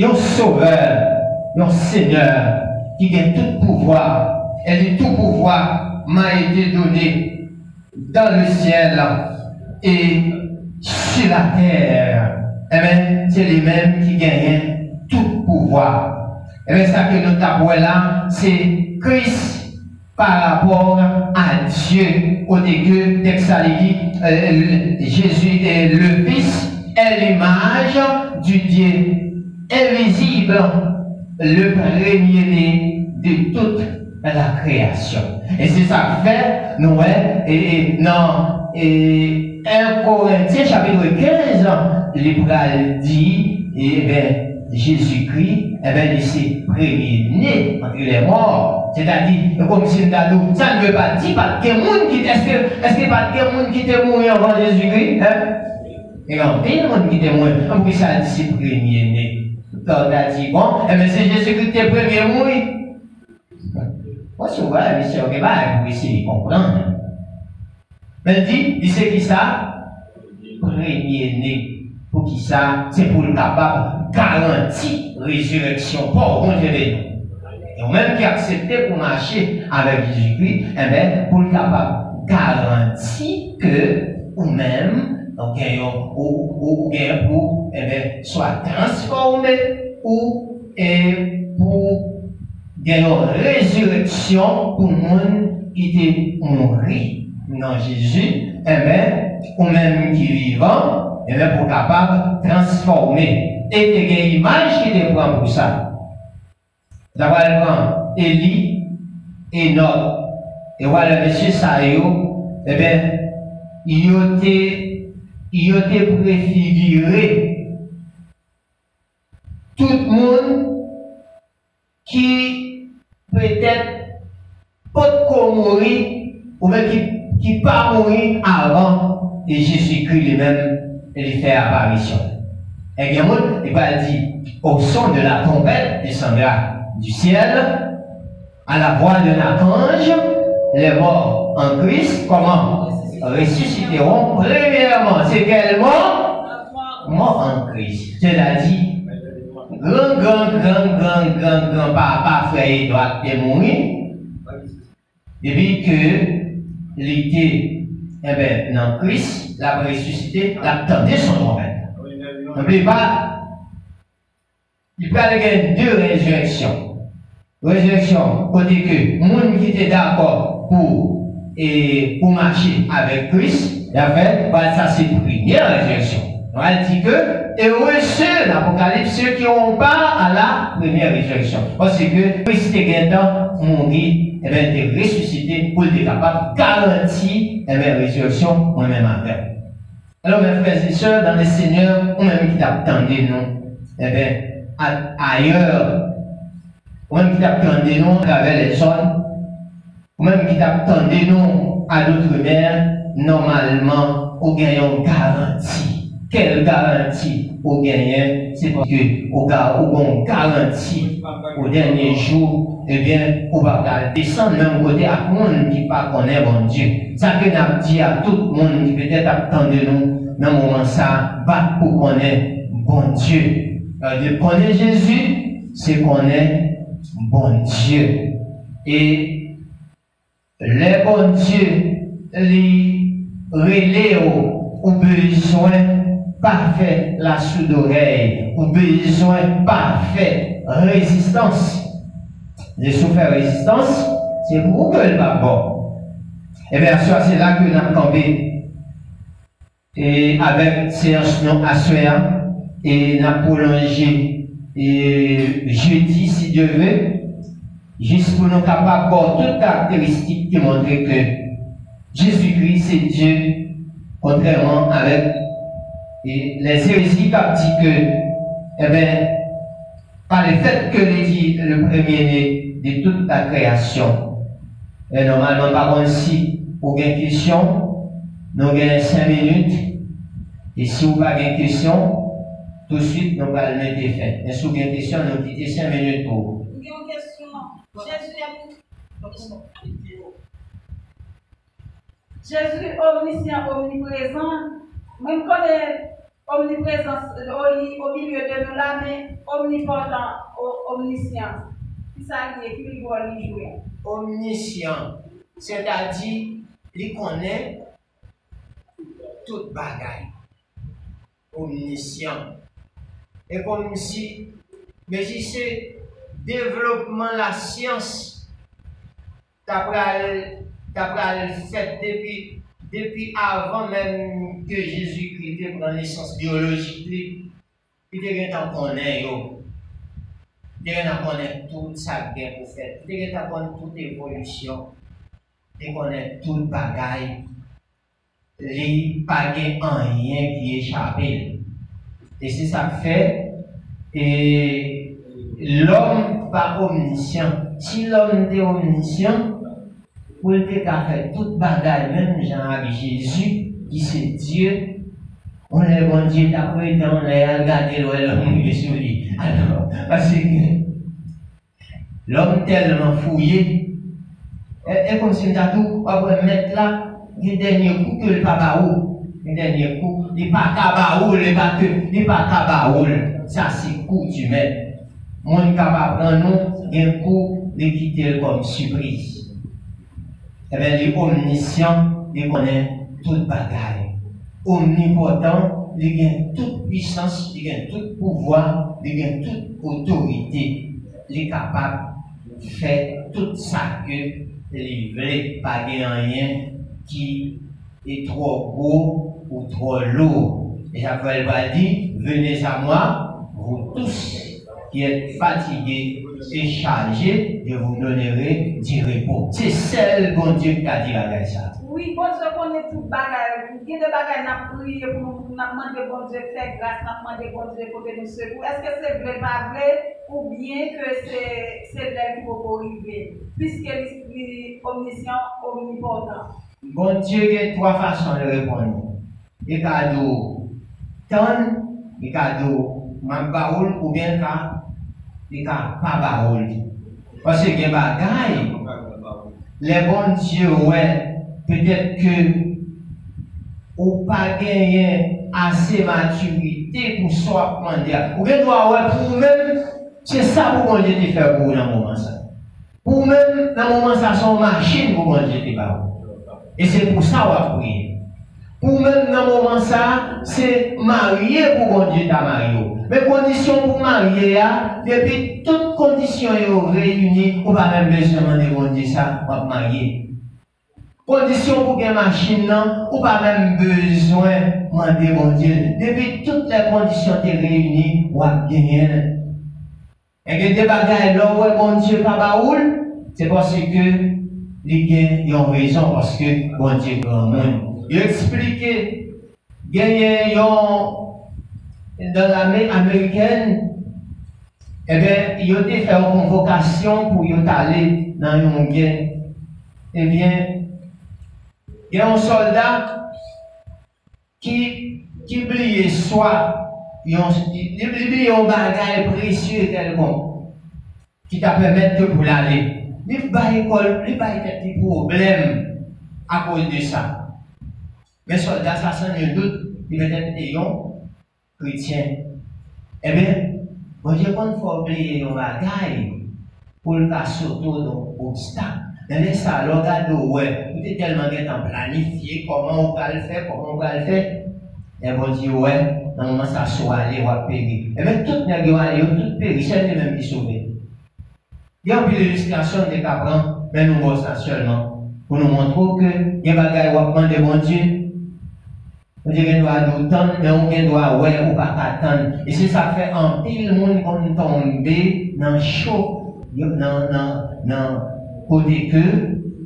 un sauveur, un Seigneur qui a tout pouvoir. Et de tout pouvoir m'a été donné dans le ciel et sur la terre. Et bien, c'est lui-même qui gagne tout pouvoir. Et bien, ça que nous avons là, c'est Christ par rapport à Dieu. Au début, texte Jésus est le Fils. Est l'image du Dieu invisible, le premier-né de toute la création. Et c'est ça que fait, nous, et dans 1 Corinthiens chapitre 15, l'Hébreu dit, eh bien, Jésus-Christ, eh bien, il s'est premier-né entre les morts. C'est-à-dire, comme si nous avons, ça ne veut pas dire, pas de monde qui, est-ce que pas de monde qui était mort avant Jésus-Christ, hein? Et on dit, on dit témoin, on dit ça, c'est premier né. Quand on a dit, bon, mais c'est Jésus-Christ qui est premier mourir. Moi, si vous voyez, mais c'est ok, vous essayez de comprendre. Mais il dit, c'est qui ça? Premier né. Pour qui ça? C'est pour le capable garantir résurrection. Pas au Dieu. Et même qui acceptait pour marcher avec Jésus-Christ, eh bien, pour le capable garantir que, ou même, donc, ou pour soit transformé ou pour gagner une résurrection pour le monde qui était mort dans Jésus, ou même qui est vivant, pour capable de transformer. Et il y a une image qui est prend pour ça. D'abord, Élie, Enoch, et voilà le monsieur Sayo, il était préfiguré tout le monde qui peut-être pas mourir ou même qui pas mourir avant et Jésus-Christ lui-même il fait apparition. Et bien, il va dire au son de la trompette descendra du ciel à la voix de l'archange, les morts en Christ, comment? Ressusciteront premièrement. C'est quel mort? Mort en Christ. C'est-à-dire, grand papa, frère Edouard est mort. Depuis que l'été eh bien, dans Christ, la ressuscité, l'attendait son trompette. N'oubliez pas, il peut y avoir deux résurrections. Résurrection, côté que les gens qui étaient d'accord pour marcher avec Christ, il a fait, ça c'est la première résurrection. On a dit que, heureux ceux, l'Apocalypse, ceux qui n'ont pas à la première résurrection. Parce que Christ est mourir, et bien, il est ressuscité pour être capable de garantir la résurrection moi-même avec. Alors, mes frères et sœurs, dans le Seigneur, ou même qui t'attendez nous, eh bien, ailleurs, ou même qui t'attendez nous à travers les zones, ou même qui t'attendez nous à d'autres mers, normalement, vous gagnez une garantie. Quelle garantie vous gagnez? C'est parce que vous avez une garantie au dernier jour, eh bien, vous va descendre même côté à tout le monde qui ne connaît pas bon Dieu. Ça que nous dit à tout le monde qui peut-être attendait nous, dans le moment ça, va pour connaître bon Dieu. De connaître Jésus, c'est connaître bon Dieu. Et les bons dieux, les relais ont besoin parfait la soude d'oreille, ou besoin parfait résistance. Les souffert résistance, c'est pour que le pas bon. Et bien, c'est là que nous avons campé. Et avec séance non assoya, et nous avons prolongé jeudi, si Dieu veut, juste pour nous capables de toutes caractéristiques qui montrent que Jésus-Christ, c'est Dieu, contrairement avec et les hérésies qui disent que, eh bien, par le fait que le premier-né de toute la création, et normalement, par contre, si vous avez une question, nous avons 5 minutes, et si vous n'avez pas de question, tout de suite, nous allons mettre fin. Et si vous avez une question, nous avons 5 minutes pour vous. Il y a une question. Jésus omniscient, omniprésent. Même quand omniprésence au milieu de nous là, mais omnipotent, omniscient. C'est ça qui est qui doit lui jouer. Omniscient, c'est-à-dire, il connaît toute bagaille. Omniscient. Et comme si, mais si c'est développement de la science, t'as fait depuis avant même que Jésus-Christ prend naissance biologique, il était en connaît, il était en connaît tout ça bien pour faire, il était en connaît toute évolution, il connaît toute bagaille, il n'y a pas rien qui échappe. Et c'est ça que fait, et l'homme pas omniscient. Si l'homme était omniscient, pour le faire toute bagaille, même Jean avec Jésus, qui c'est Dieu, on est bon Dieu, d'après on a regardé l'homme qui est sur lui. Alors, parce que l'homme tellement fouillé, et comme si on a tout, on va mettre là, le dernier coup que le papa ou, le dernier coup, il n'est pas cabaoul, il n'est pas cabaoul, ça c'est coup du maître. Mon capable prendre nous, un coup, de quitter comme surprise. Eh bien, les omniscients, ils connaissent toute bagaille. Omnipotent, ils ont toute puissance, ils ont tout pouvoir, ils ont toute autorité. Ils sont capables de faire tout ça que les veulent, pas rien qui est trop gros ou trop lourd. Et Jacob va dire, venez à moi, vous tous qui êtes fatigués et chargés, je vous donnerai du repos. C'est seul bon Dieu qui a dit avec ça. Oui, bon Dieu connaît tout bagage. Il y a des bagages n'a prié pour nous demander bon Dieu faire grâce, n'a demandé bon Dieu pour nous secourir. Est-ce que c'est vrai, pas vrai, ou bien que c'est vrai qu'il faut arriver, puisque l'esprit omniscient, omnipotent. Bon Dieu, il y a trois façons de répondre. Il y a cadeau, il y a cadeau, mambaoul ou bien il y a pas baoul. Parce que les bagailles, les bons dieux, ouais, peut-être que ou pas gagner assez de maturité pour soi demander. Ou bien doit pour vous-même, c'est ça pour bon Dieu te faire pour dans le moment ça. Pour vous-même, dans le moment ça, son machine pour bon Dieu te faire. Et c'est pour ça qu'on va prier. Pour même dans le moment ça, c'est marié pour bon Dieu ta marié. Mais condition pour marier, depuis toutes conditions réunies, on va même besoin de bon Dieu ça, on va marier. Condition pour gagner machine, on va même besoin de bon Dieu. Depuis toutes les conditions réunies, on va gagner. Et que des bagages là où bon Dieu pas baoul, c'est parce que les gens ont raison, parce que bon Dieu est grand monde. Il expliqué, gagner dans l'armée américaine, eh bien, il a fait une convocation pour y aller dans une guerre. Eh bien, il y a un soldat qui oublie soit, il oublie un bagage précieux quelconque, qui t'a permis de pour l'aller. Il n'y a pas de problème à cause de ça. Mais soldat, ça sent un doute, il peut être ayant chrétien. Eh bien, bon Dieu, quand il faut oublier un bagage pour le cas surtout dans l'obstacle, dans ça, alors regarde, ouais, vous êtes tellement bien planifié, comment on va le faire, comment on va le faire. Et bon Dieu, ouais, dans le moment ça soit allé, on va périr. Eh bien, tout les gens allé, tout périr, c'est les mêmes qui sauvés. Il y a une illustration de Capran, mais nous voyons ça seulement pour nous montrer que il y a des bagages qui vont demander bon Dieu. On dit qu'on doit nous tendre, mais on doit ouais ou pas attendre. Et c'est ça fait un pile monde qu'on tombe dans chaud, dans côté que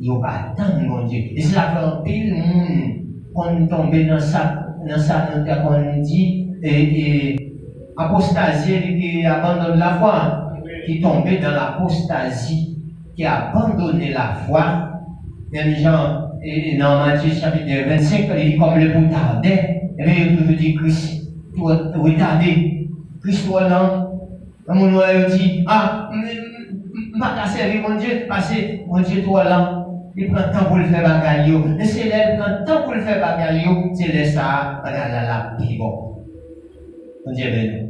il n'y a pas attendre mon Dieu. Et c'est ça fait un pile monde qu'on tombe dans ça qu'on dit et apostasie qui abandonne la foi. Qui tombait dans l'apostasie, qui a abandonné la foi. Même gens, dans Matthieu chapitre 25, il dit comme le bout tardait, et bien il peut dire Christ, tout retardé. Christ tout lent. Mon noyau dit, ah, je ne vais pas servir mon Dieu, parce que mon Dieu trop lent. Il prend le temps pour le faire bagaille. Et c'est là, il prend le temps pour le faire bagaille, c'est là ça, regarde là, puis bon. Mon Dieu béni.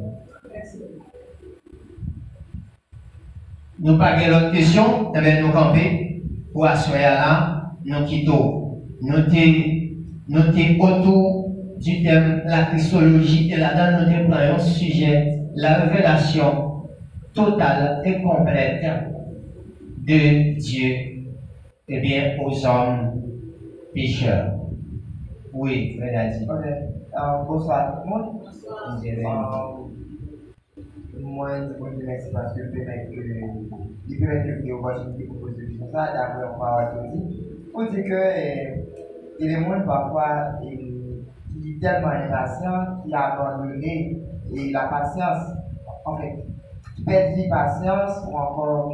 Nous pas l'autre question, nous camper pour assurer là, nous quittons. Nous autour du thème la Christologie et là-dedans nous prenons un sujet, la révélation totale et complète de Dieu et bien aux hommes pécheurs. Oui, Frère a dit. Bonsoir tout le monde. Moi, je merci parce que peut-être que il peut être que opportunité pour poser des questions ça, d'après on va aujourd'hui. Pour dire que les gens parfois qui tellement impatients, qui abandonné et la patience, en fait, qui perdent la patience ou encore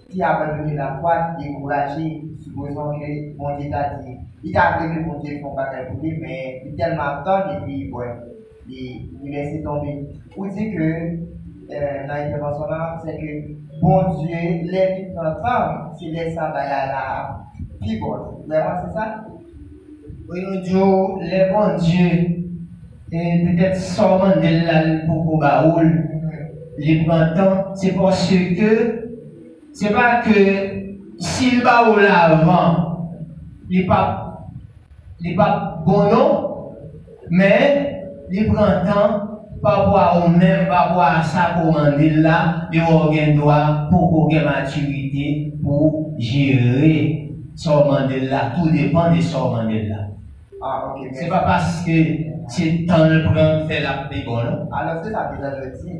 qui abandonné la foi, découragé, supposant que mon Dieu t'a dit, il t'a appris que mon Dieu ne font pas calculer, mais il tellement attend et puis ouais. Il laisse tomber. Pour dire que dans l'intervention là, c'est que bon Dieu, les enfants, c'est les ça la pivot. Vraiment, c'est ça? Oui, nous disons, les bons dieux, et peut-être seulement de la pour Baoul, les printemps, c'est parce que c'est pas que si le Baoul avant, il n'est pas bon non, mais les printemps, pas voir au même, pas voir ça pour demander là, les organes doivent pour qu'il y ait maturité pour gérer son là. Tout dépend de son là. Ah, ok. C'est pas parce que c'est temps le prendre faire la paix, bon, non? Alors, c'est ça que je dis.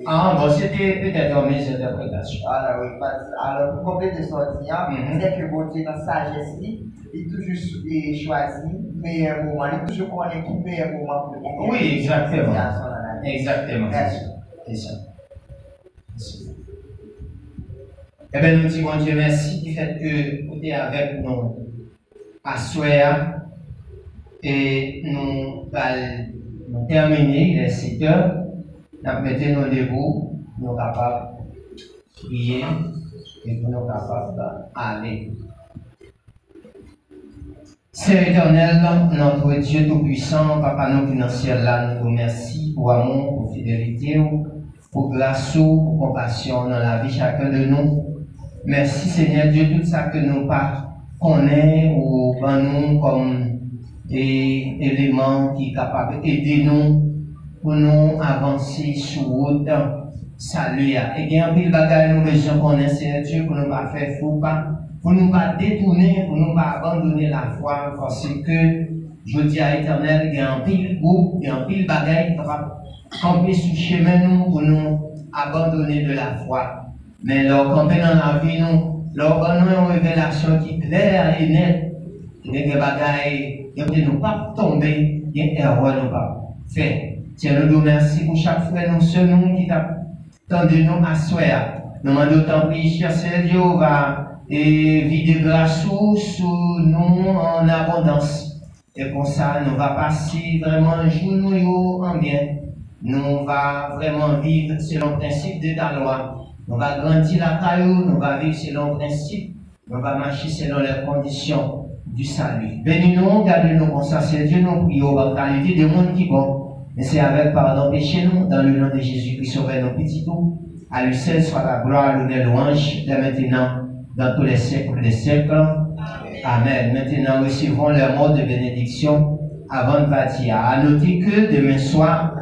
Ah, bon, c'était peut-être une mise d'interprétation. Alors, oui, alors, pour compléter ce sortir, c'est que bon Dieu, dans sa sagesse, il toujours choisi meilleur moment, il toujours connaît qui meilleur moment pour le. Oui, exactement. Exactement. C'est ça. Eh bien, nous disons, Dieu, merci du fait que vous êtes avec nous à soir et nous allons terminer les 7 heures. Nous mettons nos debout, nous sommes capables de prier et nous sommes capables d'aller. Seigneur éternel, notre Dieu Tout-Puissant, Papa nous qui dans le ciel là, nous te remercions pour amour, pour fidélité, pour grâce, pour compassion dans la vie chacun de nous. Merci Seigneur Dieu, tout ça que nous pas connaissons ou nous comme et éléments qui sont capables d'aider nous pour nous avancer sur route salut. Et bien, pile bagaille nous besoin connaître Seigneur Dieu pour nous pas faire fou pas, pour nous pas détourner, pour nous pas abandonner la foi, parce que je dis à l'Éternel, il y a un pile groupe, il y a un pile bagaille qui va camper sur le chemin nous pour nous abandonner de la foi. Mais leur camper dans la vie nous, leur donner une révélation qui est claire et nette, il y a des bagailles, il y a nous pas tomber, il y a des erreurs nous pas faire. Tiens, nous merci pour chaque frère, nous seuls nous qui tendez nous à soi. Nous demandons tant pis, cher Seigneur, va vider grâce sur nous en abondance. Et comme ça, nous va passer vraiment un jour nous en bien. Nous va vraiment vivre selon le principe de ta loi. Nous va grandir la caillou, nous va vivre selon le principe. Nous va marcher selon les conditions du salut. Bénis-nous, gardez-nous comme ça, c'est Dieu, nous prions par qualité de monde qui bon. Mais c'est avec pardon péché nous, dans le nom de Jésus-Christ, sauver nos petits tours. À lui seul soit la gloire, l'honneur, louange, dès maintenant, dans tous les siècles des siècles. Amen. Maintenant, recevons le mot de bénédiction avant de partir. À noter que demain soir,